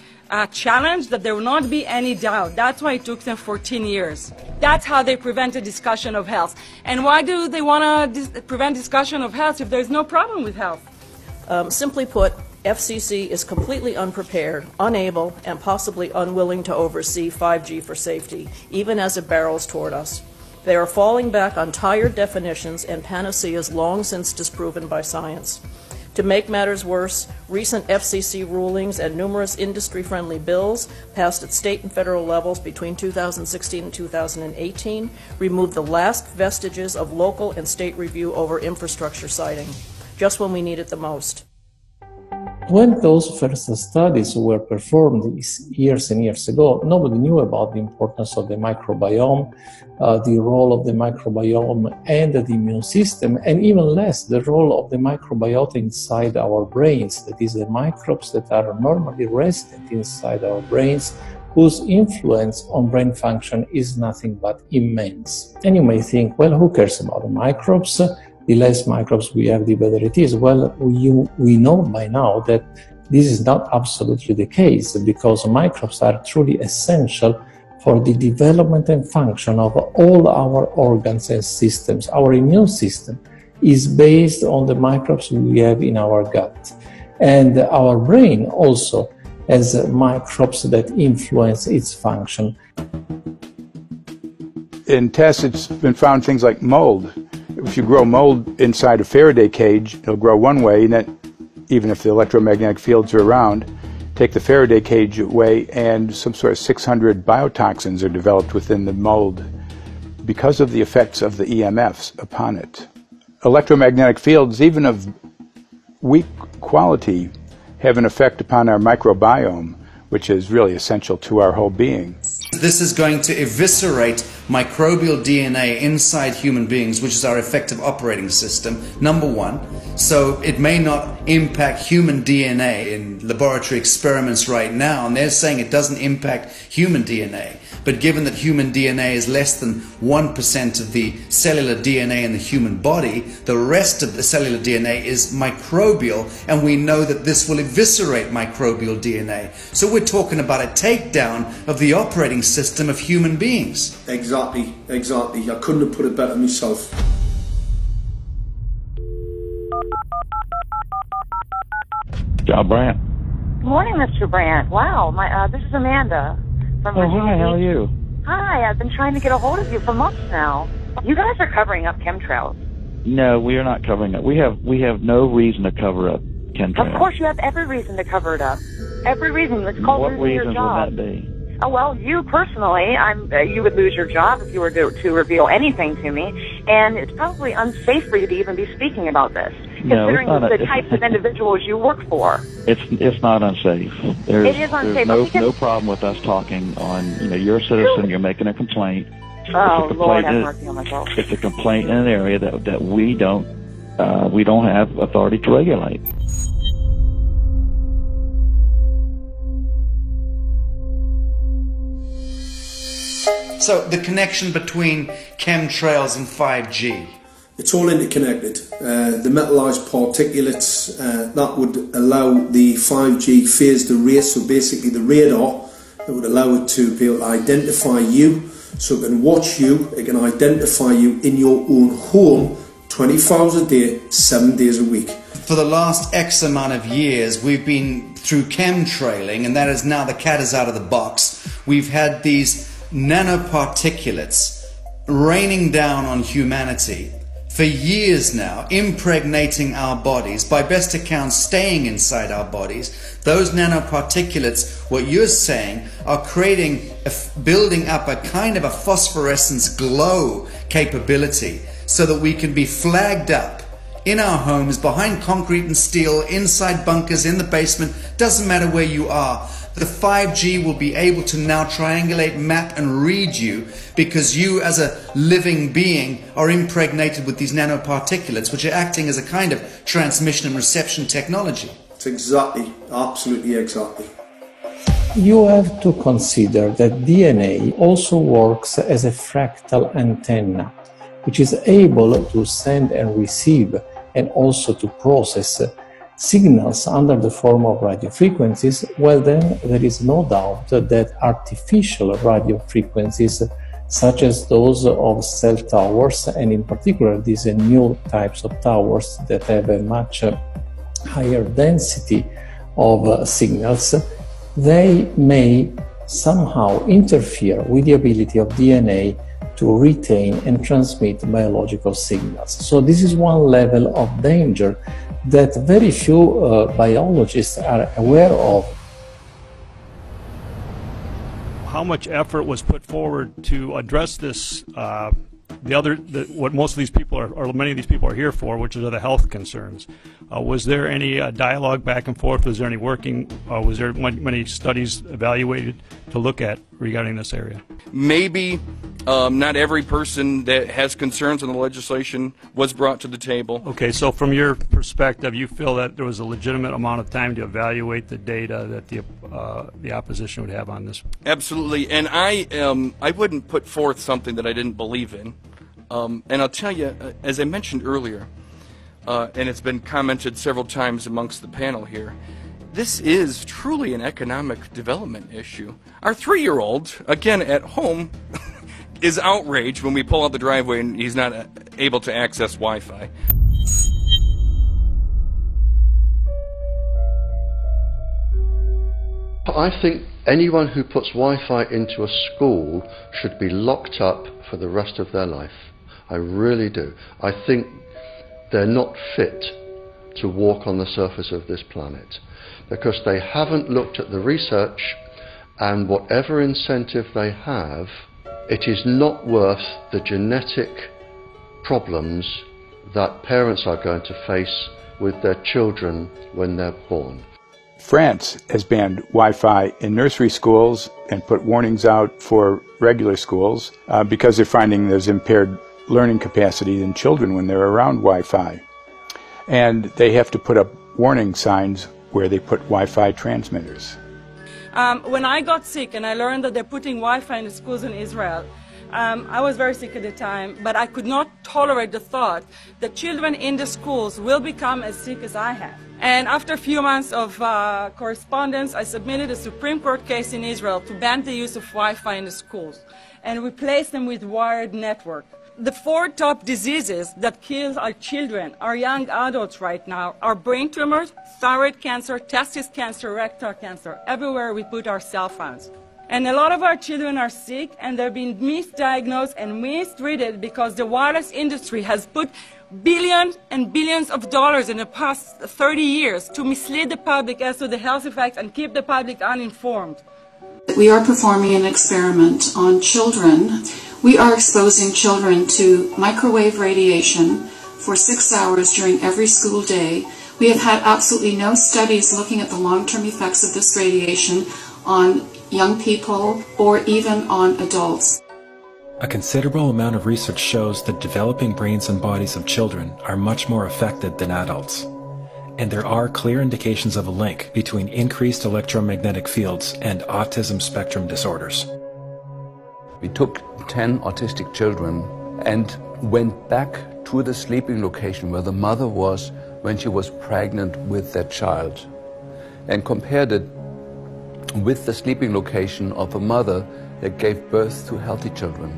[SPEAKER 19] challenged, that there will not be any doubt. That's why it took them 14 years. That's how they prevented discussion of health. And why do they want to prevent discussion of health if there's no problem with health?
[SPEAKER 22] Simply put, FCC is completely unprepared, unable, and possibly unwilling to oversee 5G for safety, even as it barrels toward us. They are falling back on tired definitions and panaceas long since disproven by science. To make matters worse, recent FCC rulings and numerous industry-friendly bills passed at state and federal levels between 2016 and 2018 removed the last vestiges of local and state review over infrastructure siting, just when we need it the most.
[SPEAKER 21] When those first studies were performed years and years ago, nobody knew about the importance of the microbiome, the role of the microbiome and the immune system, and even less the role of the microbiota inside our brains, that is, the microbes that are normally resident inside our brains, whose influence on brain function is nothing but immense. And you may think, well, who cares about the microbes? The less microbes we have, the better it is. Well, we know by now that this is not absolutely the case, because microbes are truly essential for the development and function of all our organs and systems. Our immune system is based on the microbes we have in our gut. And our brain also has microbes that influence its function.
[SPEAKER 8] In tests, it's been found things like mold. If you grow mold inside a Faraday cage, it'll grow one way, and then even if the electromagnetic fields are around, take the Faraday cage away and some sort of 600 biotoxins are developed within the mold because of the effects of the EMFs upon it. Electromagnetic fields, even of weak quality, have an effect upon our microbiome, which is really essential to our whole being.
[SPEAKER 23] This is going to eviscerate microbial DNA inside human beings, which is our effective operating system, number one. So it may not impact human DNA in laboratory experiments right now, and they're saying it doesn't impact human DNA. But given that human DNA is less than 1% of the cellular DNA in the human body, the rest of the cellular DNA is microbial, and we know that this will eviscerate microbial DNA. So we're talking about a takedown of the operating system of human beings.
[SPEAKER 26] Exactly. I couldn't have put it better myself.
[SPEAKER 27] John Brandt.
[SPEAKER 28] Good morning, Mr. Brandt. Wow, this is Amanda from Virginia.
[SPEAKER 27] Hi, how are you?
[SPEAKER 28] Hi, I've been trying to get a hold of you for months now. You guys are covering up chemtrails.
[SPEAKER 27] No, we are not covering it. We have no reason to cover up chemtrails.
[SPEAKER 28] Of course, you have every reason to cover it up. Every reason. It's called losing your job.
[SPEAKER 27] What reasons would that be?
[SPEAKER 28] Oh, well, you personally, you would lose your job if you were to reveal anything to me, and it's probably unsafe for you to even be speaking about this, considering the types of individuals you work for.
[SPEAKER 27] It's not unsafe.
[SPEAKER 28] It is unsafe.
[SPEAKER 27] There's no problem with us talking on, you're a citizen, you're making a complaint.
[SPEAKER 28] Oh, Lord have mercy on my soul.
[SPEAKER 27] It's a complaint in an area that we don't have authority to regulate.
[SPEAKER 23] So the connection between chemtrails and 5G.
[SPEAKER 26] It's all interconnected. The metallized particulates, that would allow the 5G phased array, so basically the radar, that would allow it to be able to identify you, so it can watch you, it can identify you in your own home 24 hours a day, 7 days a week.
[SPEAKER 23] For the last X amount of years, we've been through chemtrailing, and that is now the cat is out of the box. We've had these nanoparticulates raining down on humanity for years now, impregnating our bodies, by best accounts staying inside our bodies. Those nanoparticulates, what you're saying, are building up a kind of a phosphorescence glow capability so that we can be flagged up in our homes, behind concrete and steel, inside bunkers, in the basement, doesn't matter where you are. The 5G will be able to now triangulate, map and read you, because you as a living being are impregnated with these nanoparticulates, which are acting as a kind of transmission and reception technology.
[SPEAKER 26] It's exactly, absolutely exactly.
[SPEAKER 21] You have to consider that DNA also works as a fractal antenna, which is able to send and receive and also to process signals under the form of radio frequencies. Well, then there is no doubt that artificial radio frequencies, such as those of cell towers, and in particular these new types of towers that have a much higher density of signals, they may somehow interfere with the ability of DNA to retain and transmit biological signals. So this is one level of danger that very few biologists are aware of.
[SPEAKER 1] How much effort was put forward to address this, what most of these people are, or many of these people are here for, which are the health concerns? Was there any dialogue back and forth? Was there any working? Was there many studies evaluated to look at regarding this area?
[SPEAKER 2] Maybe not every person that has concerns on the legislation was brought to the table.
[SPEAKER 1] Okay, so from your perspective, you feel that there was a legitimate amount of time to evaluate the data that the opposition would have on this?
[SPEAKER 2] Absolutely, and I wouldn't put forth something that I didn't believe in. And I'll tell you, as I mentioned earlier, and it's been commented several times amongst the panel here, this is truly an economic development issue. Our 3-year-old, again at home, is outraged when we pull out the driveway and he's not able to access Wi-Fi.
[SPEAKER 5] I think anyone who puts Wi-Fi into a school should be locked up for the rest of their life. I really do. I think they're not fit to walk on the surface of this planet because they haven't looked at the research, and whatever incentive they have, it is not worth the genetic problems that parents are going to face with their children when they're born.
[SPEAKER 8] France has banned Wi-Fi in nursery schools and put warnings out for regular schools because they're finding there's impaired learning capacity in children when they're around Wi-Fi. And they have to put up warning signs where they put Wi-Fi transmitters.
[SPEAKER 19] When I got sick and I learned that they're putting Wi-Fi in the schools in Israel, I was very sick at the time, but I could not tolerate the thought that children in the schools will become as sick as I have. And after a few months of correspondence, I submitted a Supreme Court case in Israel to ban the use of Wi-Fi in the schools and replace them with wired network. The 4 top diseases that kill our children, our young adults right now, are brain tumors, thyroid cancer, testis cancer, rectal cancer, everywhere we put our cell phones. And a lot of our children are sick and they're being misdiagnosed and mistreated because the wireless industry has put billions and billions of dollars in the past 30 years to mislead the public as to the health effects and keep the public uninformed.
[SPEAKER 3] We are performing an experiment on children. We are exposing children to microwave radiation for 6 hours during every school day. We have had absolutely no studies looking at the long-term effects of this radiation on young people or even on adults.
[SPEAKER 4] A considerable amount of research shows that developing brains and bodies of children are much more affected than adults. And there are clear indications of a link between increased electromagnetic fields and autism spectrum disorders.
[SPEAKER 6] We took 10 autistic children and went back to the sleeping location where the mother was when she was pregnant with that child and compared it with the sleeping location of a mother that gave birth to healthy children.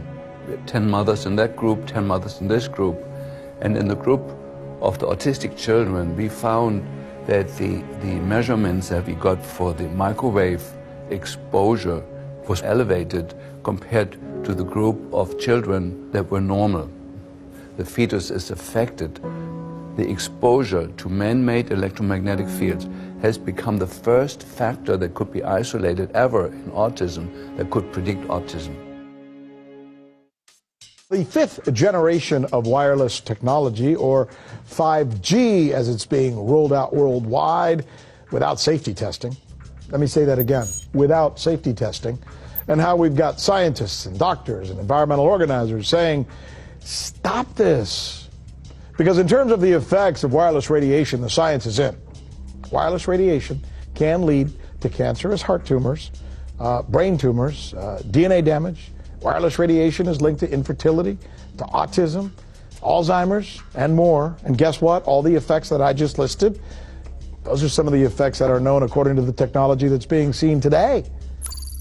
[SPEAKER 6] We had 10 mothers in that group, 10 mothers in this group, and in the group of the autistic children we found that the measurements that we got for the microwave exposure was elevated compared to the group of children that were normal. The fetus is affected. The exposure to man-made electromagnetic fields has become the first factor that could be isolated ever in autism that could predict autism.
[SPEAKER 7] The fifth generation of wireless technology, or 5G as it's being rolled out worldwide without safety testing. Let me say that again, without safety testing. And how we've got scientists and doctors and environmental organizers saying, stop this. Because in terms of the effects of wireless radiation, the science is in. Wireless radiation can lead to cancerous heart tumors, brain tumors, DNA damage. Wireless radiation is linked to infertility, to autism, Alzheimer's, and more. And guess what? All the effects that I just listed, those are some of the effects that are known according to the technology that's being seen today.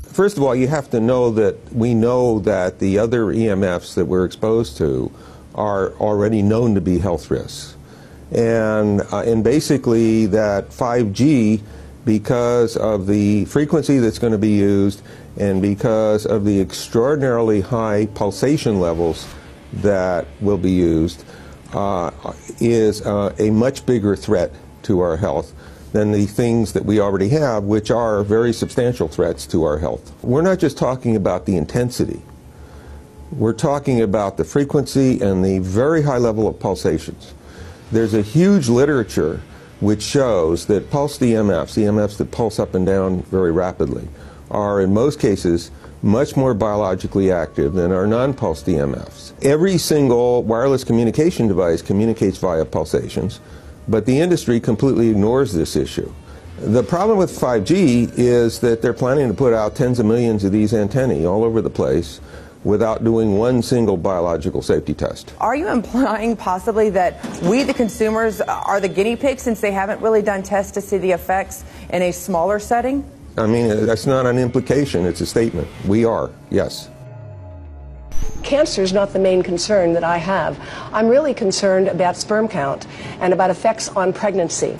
[SPEAKER 9] First of all, you have to know that we know that the other EMFs that we're exposed to are already known to be health risks. And basically that 5G, because of the frequency that's going to be used and because of the extraordinarily high pulsation levels that will be used, is a much bigger threat to our health than the things that we already have, which are very substantial threats to our health. We're not just talking about the intensity. We're talking about the frequency and the very high level of pulsations. There's a huge literature which shows that pulsed EMFs, EMFs that pulse up and down very rapidly, are in most cases much more biologically active than our non-pulsed EMFs. Every single wireless communication device communicates via pulsations, but the industry completely ignores this issue. The problem with 5G is that they're planning to put out tens of millions of these antennae all over the place without doing one single biological safety test.
[SPEAKER 13] Are you implying possibly that we, the consumers, are the guinea pigs since they haven't really done tests to see the effects in a smaller setting?
[SPEAKER 9] I mean, that's not an implication, it's a statement. We are, yes.
[SPEAKER 14] Cancer is not the main concern that I have. I'm really concerned about sperm count and about effects on pregnancy.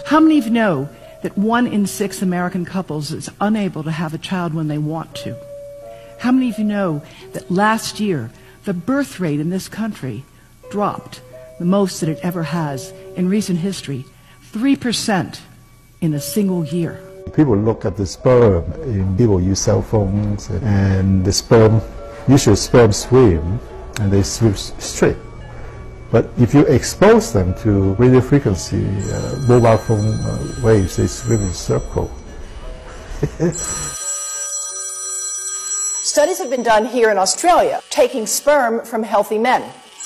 [SPEAKER 16] How many of you know that 1 in 6 American couples is unable to have a child when they want to? How many of you know that last year the birth rate in this country dropped the most that it ever has in recent history, 3% in a single year?
[SPEAKER 24] People look at the sperm, and people use cell phones, and the sperm, usually sperm swim, and they swim straight. But if you expose them to radio frequency, mobile phone waves, they swim in circle.
[SPEAKER 14] Studies have been done here in Australia, taking sperm from healthy men.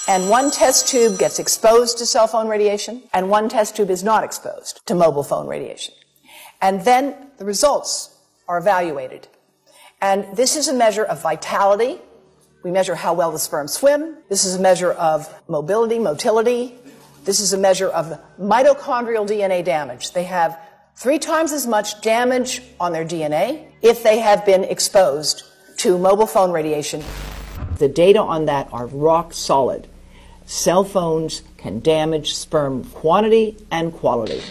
[SPEAKER 14] And one test tube gets exposed to cell phone radiation, and one test tube is not exposed to mobile phone radiation. And then the results are evaluated. And this is a measure of vitality. We measure how well the sperm swim. This is a measure of motility. This is a measure of mitochondrial DNA damage. They have 3 times as much damage on their DNA if they have been exposed to mobile phone radiation. The data on that are rock solid. Cell phones can damage sperm quantity and quality.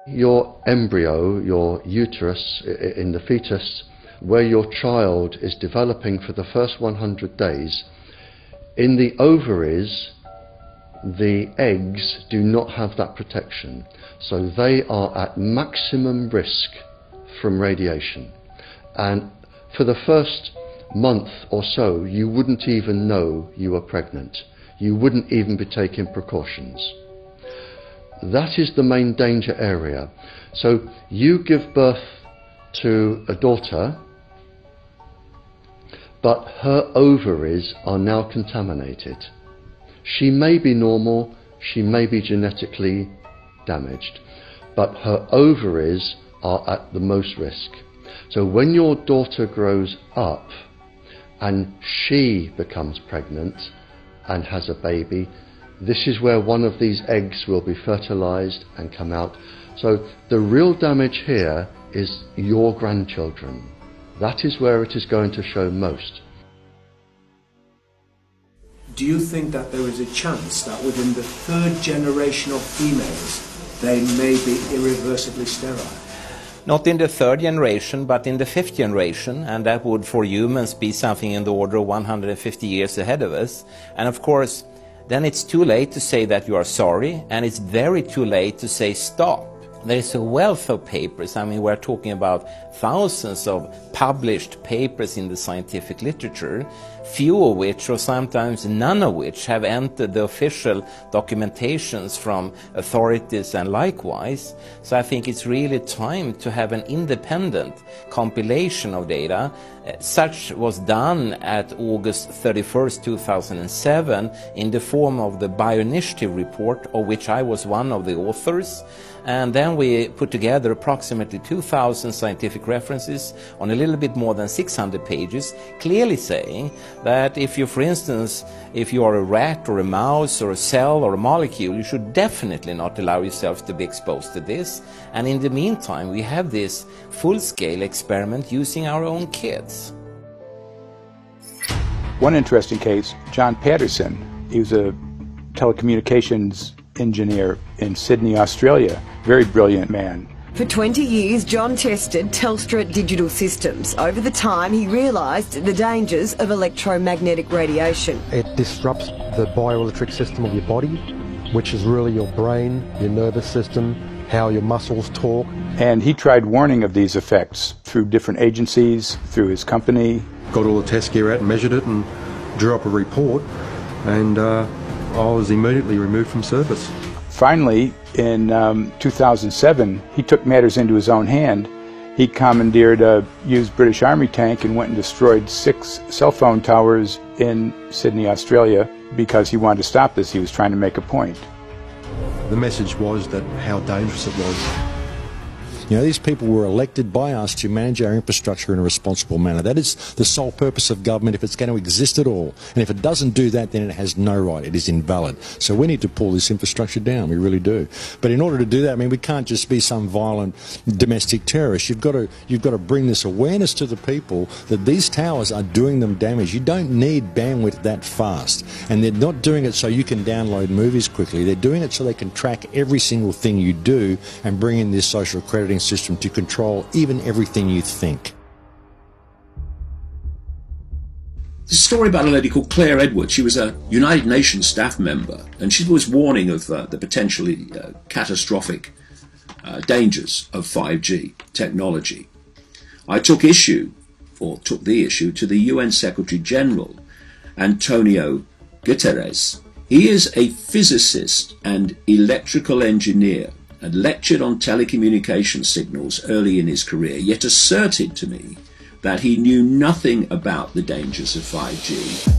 [SPEAKER 5] Your embryo, your uterus in the fetus, where your child is developing for the first 100 days, in the ovaries, the eggs do not have that protection. So they are at maximum risk from radiation. And for the first month or so, you wouldn't even know you were pregnant. You wouldn't even be taking precautions. That is the main danger area. So you give birth to a daughter, but her ovaries are now contaminated. She may be normal, she may be genetically damaged, but her ovaries are at the most risk. So when your daughter grows up and she becomes pregnant and has a baby, this is where one of these eggs will be fertilized and come out. So the real damage here is your grandchildren. That is where it is going to show most.
[SPEAKER 26] Do you think that there is a chance that within the third generation of females they may be irreversibly sterile?
[SPEAKER 10] Not in the third generation, but in the fifth generation, and that would for humans be something in the order of 150 years ahead of us. And of course, then it's too late to say that you are sorry, and it's very too late to say stop. There is a wealth of papers. I mean, we're talking about thousands of published papers in the scientific literature, few of which, or sometimes none of which, have entered the official documentations from authorities and likewise. So I think it's really time to have an independent compilation of data. Such was done at August 31st, 2007 in the form of the Bioinitiative report, of which I was one of the authors. And then we put together approximately 2,000 scientific references on a little bit more than 600 pages, clearly saying that if you, for instance, if you are a rat or a mouse or a cell or a molecule, you should definitely not allow yourself to be exposed to this. And in the meantime, we have this full-scale experiment using our own kids.
[SPEAKER 8] One interesting case, John Patterson, he was a telecommunications engineer in Sydney, Australia. Very brilliant man.
[SPEAKER 11] For 20 years, John tested Telstra digital systems. Over the time, he realised the dangers of electromagnetic radiation.
[SPEAKER 12] It disrupts the bioelectric system of your body, which is really your brain, your nervous system, how your muscles talk.
[SPEAKER 8] And he tried warning of these effects through different agencies, through his company.
[SPEAKER 12] Got all the test gear out and measured it and drew up a report, and I was immediately removed from service.
[SPEAKER 8] Finally, in 2007, he took matters into his own hand. He commandeered a used British Army tank and went and destroyed 6 cell phone towers in Sydney, Australia, because he wanted to stop this. He was trying to make a point.
[SPEAKER 12] The message was that how dangerous it was.
[SPEAKER 15] You know, these people were elected by us to manage our infrastructure in a responsible manner. That is the sole purpose of government if it's going to exist at all. And if it doesn't do that, then it has no right. It is invalid. So we need to pull this infrastructure down. We really do. But in order to do that, I mean, we can't just be some violent domestic terrorist. You've got to bring this awareness to the people that these towers are doing them damage. You don't need bandwidth that fast. And they're not doing it so you can download movies quickly. They're doing it so they can track every single thing you do and bring in this social crediting system to control even everything you think.
[SPEAKER 17] There's a story about a lady called Claire Edwards. She was a United Nations staff member, and she was warning of the potentially catastrophic dangers of 5G technology. I took the issue to the UN Secretary General, Antonio Guterres. He is a physicist and electrical engineer, and lectured on telecommunication signals early in his career, yet asserted to me that he knew nothing about the dangers of 5G.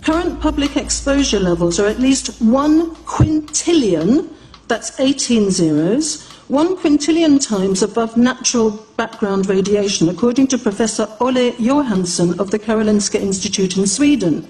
[SPEAKER 18] Current public exposure levels are at least 1 quintillion, that's 18 zeros, 1 quintillion times above natural background radiation, according to Professor Olle Johansson of the Karolinska Institute in Sweden.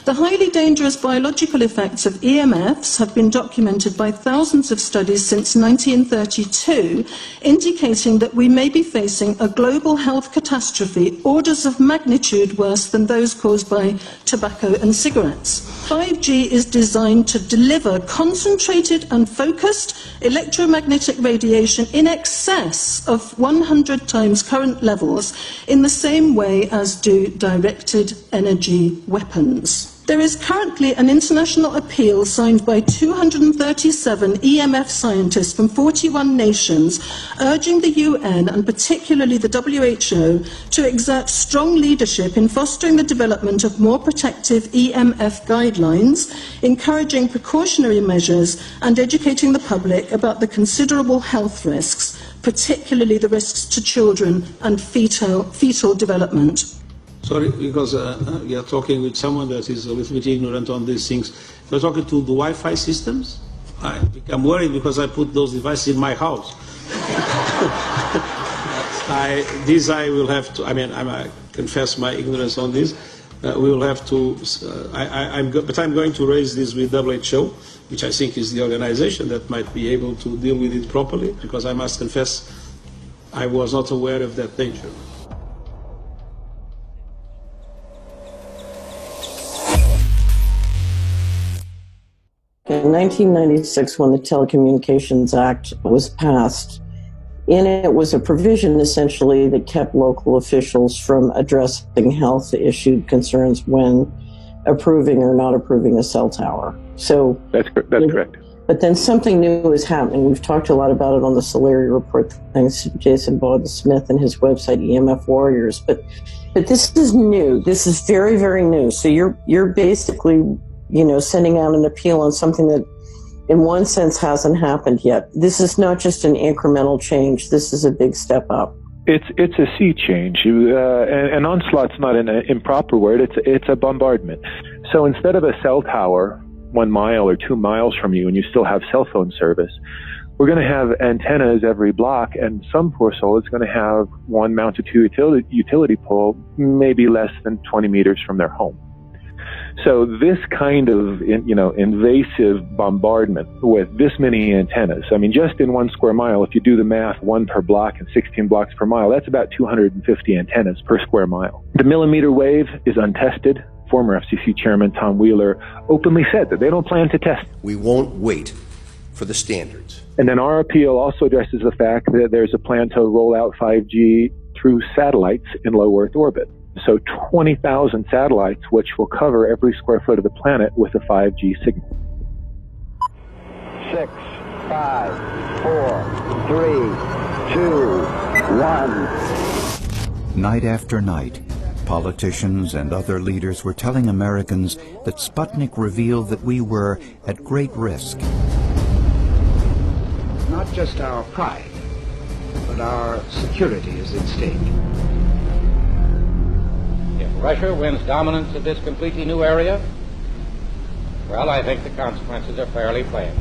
[SPEAKER 18] The highly dangerous biological effects of EMFs have been documented by thousands of studies since 1932, indicating that we may be facing a global health catastrophe orders of magnitude worse than those caused by tobacco and cigarettes. 5G is designed to deliver concentrated and focused electromagnetic radiation in excess of 100 times current levels in the same way as do directed energy weapons. There is currently an international appeal signed by 237 EMF scientists from 41 nations, urging the UN and particularly the WHO to exert strong leadership in fostering the development of more protective EMF guidelines, encouraging precautionary measures and educating the public about the considerable health risks, particularly the risks to children and fetal development.
[SPEAKER 20] Sorry, because we are talking with someone that is a little bit ignorant on these things. If you're talking to the Wi-Fi systems, I become worried because I put those devices in my house. I will have to, I mean, I'm a confess my ignorance on this. We will have to, but I'm going to raise this with WHO, which I think is the organization that might be able to deal with it properly, because I must confess I was not aware of that danger.
[SPEAKER 1] In 1996, when the Telecommunications Act was passed, in it was a provision essentially that kept local officials from addressing health issue concerns when approving or not approving a cell tower. So
[SPEAKER 2] that's correct.
[SPEAKER 1] But then something new is happening. We've talked a lot about it on the Solari report, thanks to Jason Bowden-Smith and his website EMF Warriors. But this is new. This is very, very new. So you're basically, sending out an appeal on something that in one sense hasn't happened yet. This is not just an incremental change. This is a big step up.
[SPEAKER 2] It's a sea change. An onslaught's not an improper word. It's a bombardment. So instead of a cell tower 1 mile or 2 miles from you and you still have cell phone service, we're going to have antennas every block, and some poor soul is going to have one mounted to a utility pole maybe less than 20 meters from their home. So this kind of, invasive bombardment with this many antennas, I mean, just in 1 square mile, if you do the math, 1 per block and 16 blocks per mile, that's about 250 antennas per square mile. The millimeter wave is untested. Former FCC Chairman Tom Wheeler openly said that they don't plan to test.
[SPEAKER 21] We won't wait for the standards.
[SPEAKER 2] And then our appeal also addresses the fact that there's a plan to roll out 5G through satellites in low Earth orbit. So 20,000 satellites, which will cover every square foot of the planet with a 5G signal.
[SPEAKER 22] 6, 5, 4, 3, 2, 1.
[SPEAKER 23] Night after night, politicians and other leaders were telling Americans that Sputnik revealed that we were at great risk.
[SPEAKER 22] Not just our pride, but our security is at stake.
[SPEAKER 25] If Russia wins dominance of this completely new area, well, I think the consequences are fairly plain.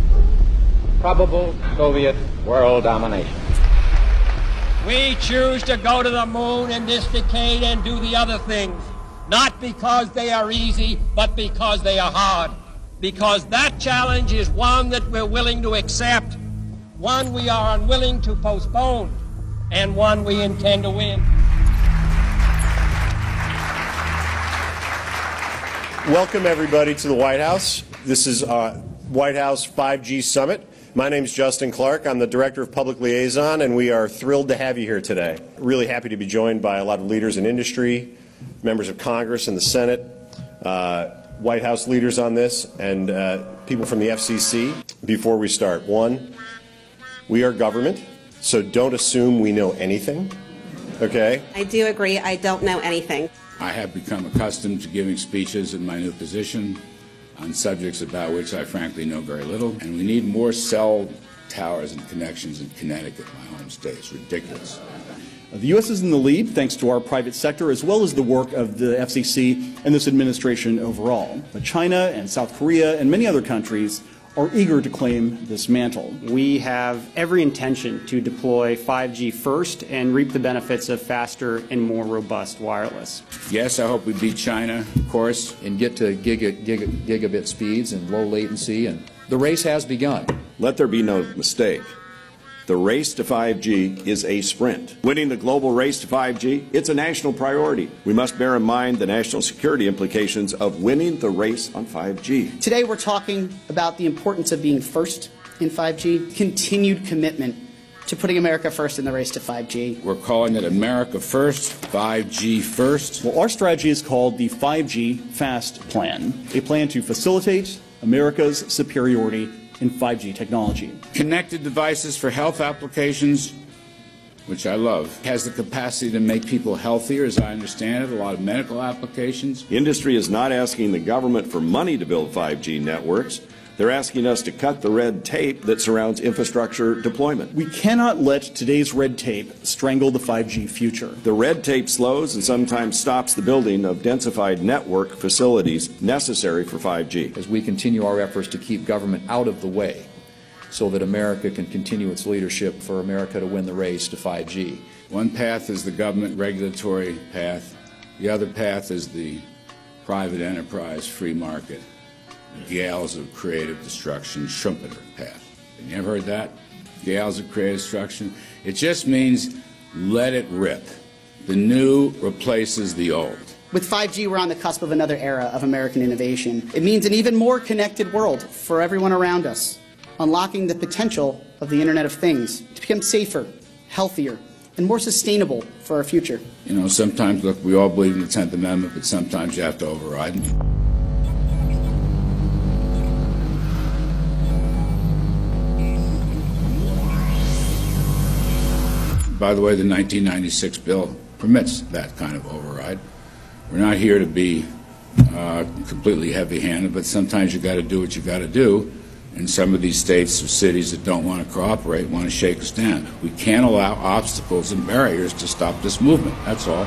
[SPEAKER 25] Probable Soviet world domination.
[SPEAKER 27] We choose to go to the moon in this decade and do the other things, not because they are easy, but because they are hard. Because that challenge is one that we're willing to accept, one we are unwilling to postpone, and one we intend to win.
[SPEAKER 28] Welcome, everybody, to the White House. This is White House 5G Summit. My name is Justin Clark. I'm the Director of Public Liaison, and we are thrilled to have you here today. Really happy to be joined by a lot of leaders in industry, members of Congress and the Senate, White House leaders on this, and people from the FCC. Before we start, one, we are government, so don't assume we know anything, okay?
[SPEAKER 29] I do agree. I don't know anything.
[SPEAKER 30] I have become accustomed to giving speeches in my new position on subjects about which I frankly know very little, and we need more cell towers and connections in Connecticut, my home state. It's ridiculous.
[SPEAKER 31] The U.S. is in the lead thanks to our private sector as well as the work of the FCC and this administration overall. But China and South Korea and many other countries are eager to claim this mantle.
[SPEAKER 32] We have every intention to deploy 5G first and reap the benefits of faster and more robust wireless.
[SPEAKER 30] Yes, I hope we beat China, of course.
[SPEAKER 33] And get to gigabit speeds and low latency, and the race has begun.
[SPEAKER 34] Let there be no mistake. The race to 5G is a sprint. Winning the global race to 5G, it's a national priority. We must bear in mind the national security implications of winning the race on 5G.
[SPEAKER 35] Today we're talking about the importance of being first in 5G, continued commitment to putting America first in the race to 5G.
[SPEAKER 30] We're calling it America First, 5G First.
[SPEAKER 31] Well, our strategy is called the 5G FAST Plan, a plan to facilitate America's superiority in 5G technology.
[SPEAKER 30] Connected devices for health applications, which I love, has the capacity to make people healthier, as I understand it, a lot of medical applications.
[SPEAKER 34] Industry is not asking the government for money to build 5G networks. They're asking us to cut the red tape that surrounds infrastructure deployment.
[SPEAKER 31] We cannot let today's red tape strangle the 5G future.
[SPEAKER 34] The red tape slows and sometimes stops the building of densified network facilities necessary for 5G.
[SPEAKER 33] As we continue our efforts to keep government out of the way so that America can continue its leadership for America to win the race to 5G.
[SPEAKER 30] One path is the government regulatory path. The other path is the private enterprise, free market, gales of creative destruction, Schumpeter path. You ever heard that? Gales of creative destruction? It just means let it rip. The new replaces the old.
[SPEAKER 35] With 5G, we're on the cusp of another era of American innovation. It means an even more connected world for everyone around us, unlocking the potential of the Internet of Things to become safer, healthier, and more sustainable for our future.
[SPEAKER 30] You know, sometimes, look, we all believe in the 10th Amendment, but sometimes you have to override it. By the way, the 1996 bill permits that kind of override. We're not here to be completely heavy-handed, but sometimes you got to do what you got to do. And some of these states or cities that don't want to cooperate want to shake us down. We can't allow obstacles and barriers to stop this movement. That's all.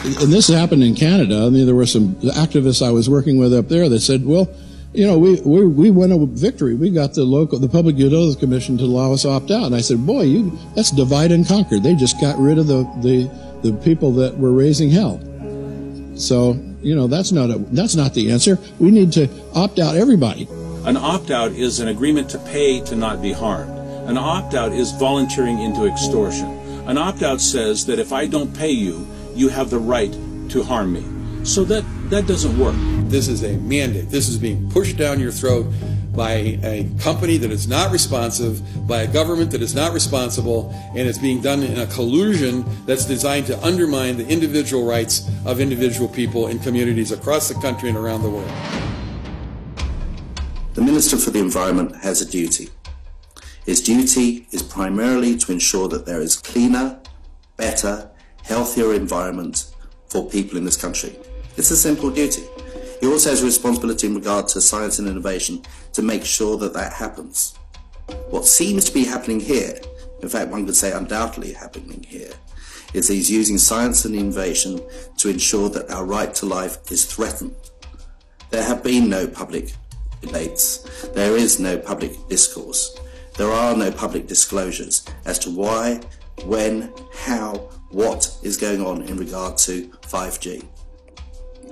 [SPEAKER 3] And this happened in Canada. I mean, there were some activists I was working with up there that said, well, you know, we won a victory. We got the Public Utilities Commission to allow us to opt out. And I said, boy, that's divide and conquer. They just got rid of the people that were raising hell. So, you know, that's not the answer. We need to opt out everybody.
[SPEAKER 4] An opt-out is an agreement to pay to not be harmed. An opt-out is volunteering into extortion. An opt-out says that if I don't pay you, you have the right to harm me. So that doesn't work.
[SPEAKER 5] This is a mandate. This is being pushed down your throat by a company that is not responsive, by a government that is not responsible, and it's being done in a collusion that's designed to undermine the individual rights of individual people in communities across the country and around the world.
[SPEAKER 6] The Minister for the Environment has a duty. His duty is primarily to ensure that there is cleaner, better, healthier environment for people in this country. It's a simple duty. He also has a responsibility in regard to science and innovation to make sure that that happens. What seems to be happening here, in fact one could say undoubtedly happening here, is he's using science and innovation to ensure that our right to life is threatened. There have been no public debates. There is no public discourse. There are no public disclosures as to why, when, how, what is going on in regard to 5G.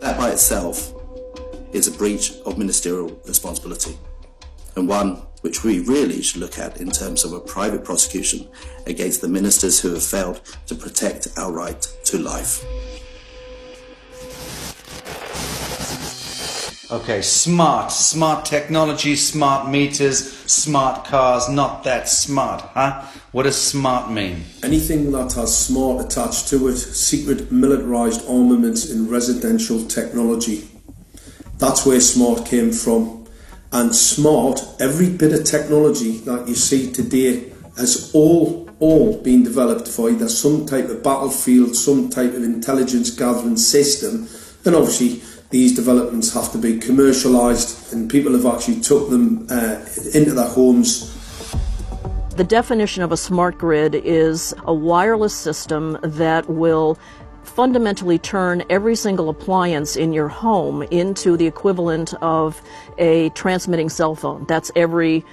[SPEAKER 6] That by itself is a breach of ministerial responsibility, and one which we really should look at in terms of a private prosecution against the ministers who have failed to protect our right to life.
[SPEAKER 7] Okay, smart technology, smart meters, smart cars, not that smart, huh? What does smart mean?
[SPEAKER 8] Anything that has smart attached to it, secret militarised armaments in residential technology. That's where smart came from. And smart, every bit of technology that you see today has all been developed for either some type of battlefield, some type of intelligence gathering system. Then obviously these developments have to be commercialised, and people have actually took them into their homes.
[SPEAKER 9] The definition of a smart grid is a wireless system that will fundamentally turn every single appliance in your home into the equivalent of a transmitting cell phone. That's every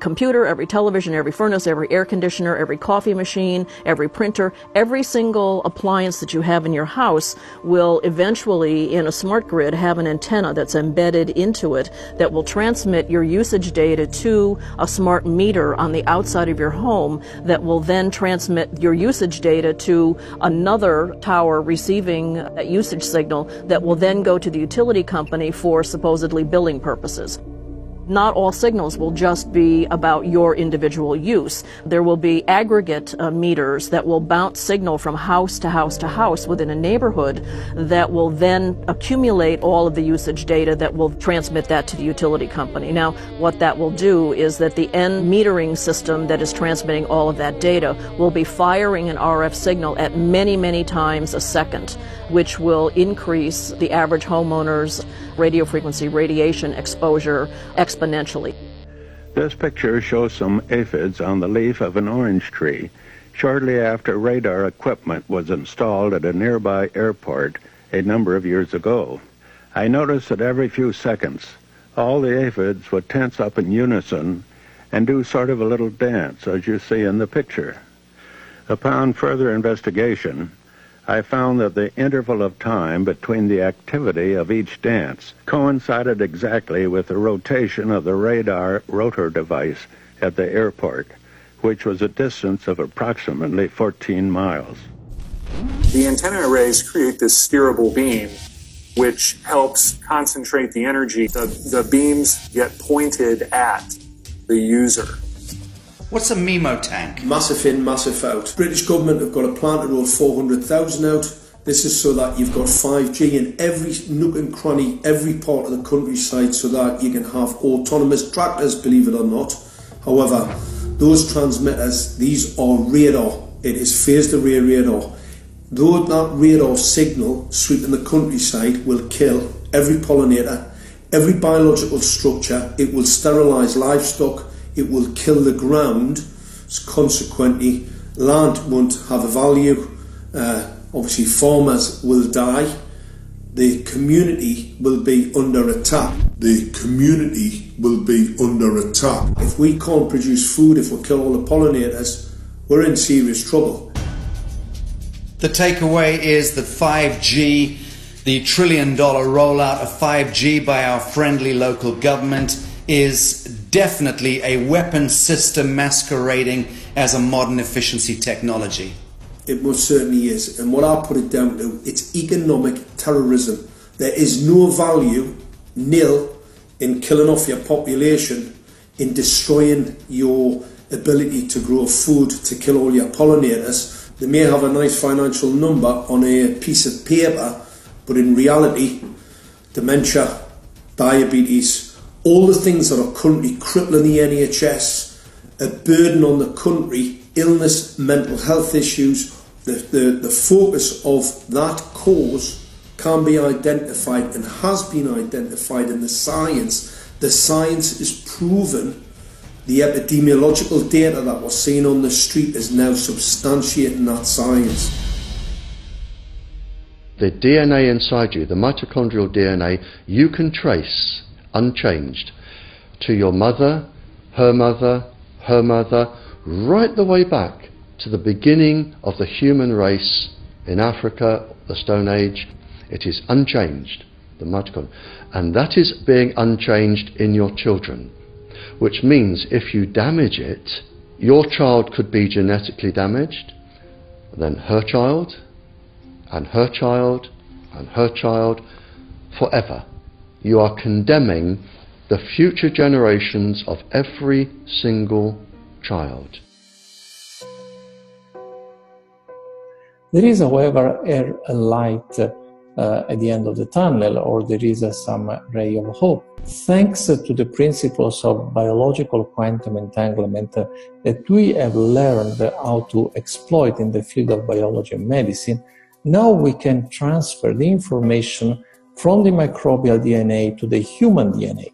[SPEAKER 9] computer, every television, every furnace, every air conditioner, every coffee machine, every printer, every single appliance that you have in your house will eventually, in a smart grid, have an antenna that's embedded into it that will transmit your usage data to a smart meter on the outside of your home that will then transmit your usage data to another tower receiving that usage signal that will then go to the utility company for supposedly billing purposes. Not all signals will just be about your individual use. There will be aggregate meters that will bounce signal from house to house to house within a neighborhood that will then accumulate all of the usage data that will transmit that to the utility company. Now, what that will do is that the end metering system that is transmitting all of that data will be firing an RF signal at many, many times a second, which will increase the average homeowner's radio frequency radiation exposure exponentially.
[SPEAKER 10] This picture shows some aphids on the leaf of an orange tree shortly after radar equipment was installed at a nearby airport a number of years ago. I noticed that every few seconds all the aphids would tense up in unison and do sort of a little dance, as you see in the picture. Upon further investigation, I found that the interval of time between the activity of each dance coincided exactly with the rotation of the radar rotor device at the airport, which was a distance of approximately 14 miles.
[SPEAKER 1] The antenna arrays create this steerable beam, which helps concentrate the energy. The beams get pointed at the user.
[SPEAKER 7] What's a MIMO tank?
[SPEAKER 8] Massive in, massive out. British government have got a plan to roll 400,000 out. This is so that you've got 5G in every nook and cranny, every part of the countryside, so that you can have autonomous tractors, believe it or not. However, those transmitters, these are radar. It is phased array radar. Though that radar signal sweeping the countryside will kill every pollinator, every biological structure, it will sterilise livestock, it will kill the ground, so consequently land won't have a value, obviously farmers will die, the community will be under attack. The community will be under attack. If we can't produce food, if we kill all the pollinators, we're in serious trouble.
[SPEAKER 7] The takeaway is that 5G, the $1 trillion rollout of 5G by our friendly local government, is definitely a weapon system masquerading as a modern efficiency technology.
[SPEAKER 8] It most certainly is, and what I put it down to, it's economic terrorism. There is no value, nil, in killing off your population, in destroying your ability to grow food, to kill all your pollinators. They may have a nice financial number on a piece of paper, but in reality, dementia, diabetes, all the things that are currently crippling the NHS, a burden on the country, illness, mental health issues, the focus of that cause can be identified and has been identified in the science. The science is proven. The epidemiological data that we're seeing on the street is now substantiating that science.
[SPEAKER 2] The DNA inside you, the mitochondrial DNA, you can trace unchanged to your mother, her mother, her mother, right the way back to the beginning of the human race in Africa, the Stone Age. It is unchanged, the mitochondria, and that is being unchanged in your children. Which means if you damage it, your child could be genetically damaged, then her child, and her child, and her child, forever. You are condemning the future generations of every single child.
[SPEAKER 11] There is, however, a light at the end of the tunnel, or there is some ray of hope. Thanks to the principles of biological quantum entanglement that we have learned how to exploit in the field of biology and medicine, now we can transfer the information from the microbial DNA to the human DNA.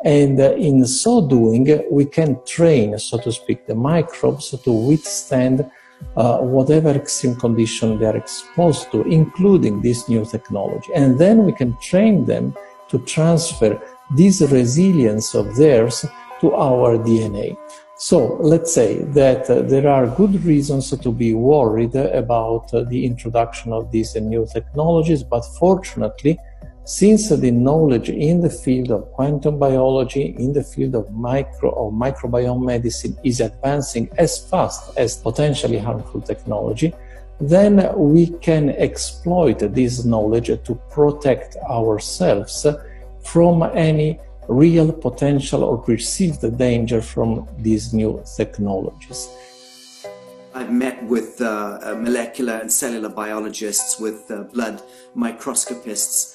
[SPEAKER 11] And in so doing, we can train, so to speak, the microbes to withstand whatever extreme condition they are exposed to, including this new technology. And then we can train them to transfer this resilience of theirs to our DNA. So let's say that there are good reasons to be worried about the introduction of these new technologies, but fortunately, since the knowledge in the field of quantum biology, in the field of microbiome medicine is advancing as fast as potentially harmful technology, then we can exploit this knowledge to protect ourselves from any real potential or perceived danger from these new technologies.
[SPEAKER 12] I've met with molecular and cellular biologists, with blood microscopists,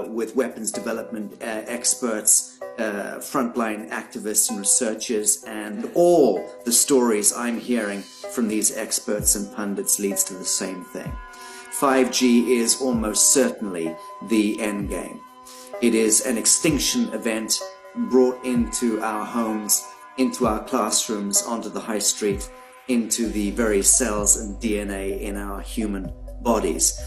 [SPEAKER 12] with weapons development experts, frontline activists and researchers, and all the stories I'm hearing from these experts and pundits leads to the same thing. 5G is almost certainly the end game. It is an extinction event brought into our homes, into our classrooms, onto the high street, into the very cells and DNA in our human bodies.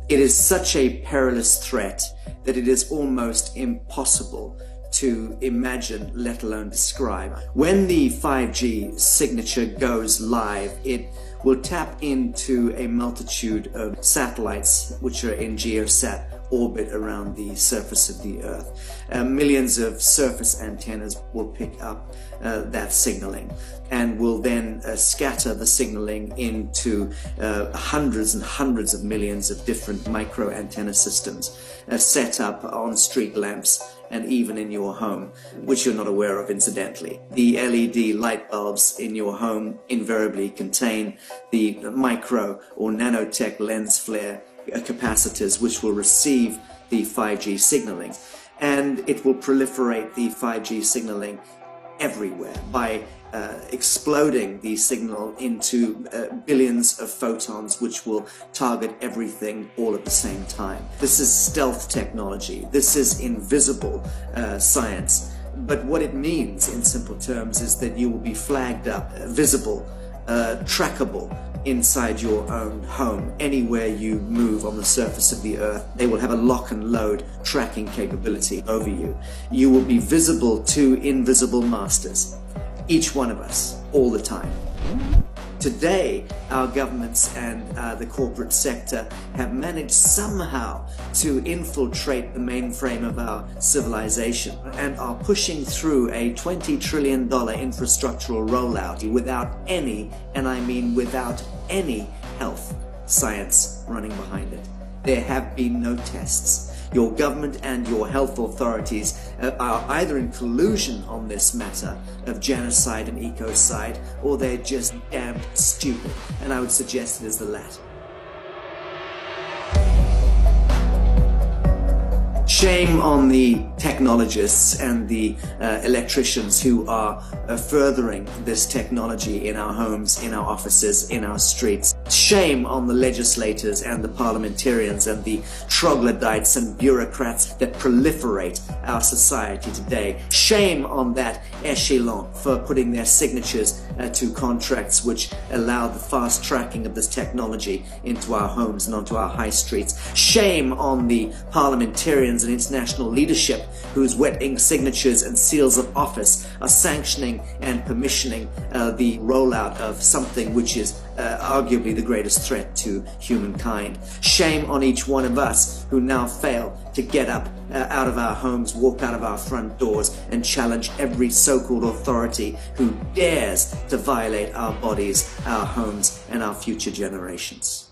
[SPEAKER 12] It is such a perilous threat that it is almost impossible to imagine, let alone describe. When the 5G signature goes live, it will tap into a multitude of satellites which are in geosat orbit around the surface of the Earth. Millions of surface antennas will pick up that signaling and will then scatter the signaling into hundreds and hundreds of millions of different micro antenna systems set up on street lamps and even in your home, which you're not aware of incidentally. The LED light bulbs in your home invariably contain the micro or nanotech lens flare capacitors which will receive the 5G signaling, and it will proliferate the 5G signaling everywhere by exploding the signal into billions of photons which will target everything all at the same time. This is stealth technology. This is invisible science. But what it means in simple terms is that you will be flagged up, visible, trackable inside your own home. Anywhere you move on the surface of the Earth, they will have a lock and load tracking capability over you. You will be visible to invisible masters, each one of us, all the time. Today, our governments and the corporate sector have managed somehow to infiltrate the mainframe of our civilization and are pushing through a $20 trillion infrastructural rollout without any, and I mean without any, health science running behind it. There have been no tests. Your government and your health authorities are either in collusion on this matter of genocide and ecocide, or they're just damn stupid, and I would suggest it is the latter. Shame on the technologists and the electricians who are furthering this technology in our homes, in our offices, in our streets. Shame on the legislators and the parliamentarians and the troglodytes and bureaucrats that proliferate our society today. Shame on that echelon for putting their signatures to contracts which allow the fast tracking of this technology into our homes and onto our high streets. Shame on the parliamentarians and international leadership whose wet ink signatures and seals of office are sanctioning and permissioning the rollout of something which is arguably the greatest threat to humankind. Shame on each one of us who now fail to get up out of our homes, walk out of our front doors and challenge every so-called authority who dares to violate our bodies, our homes and our future generations.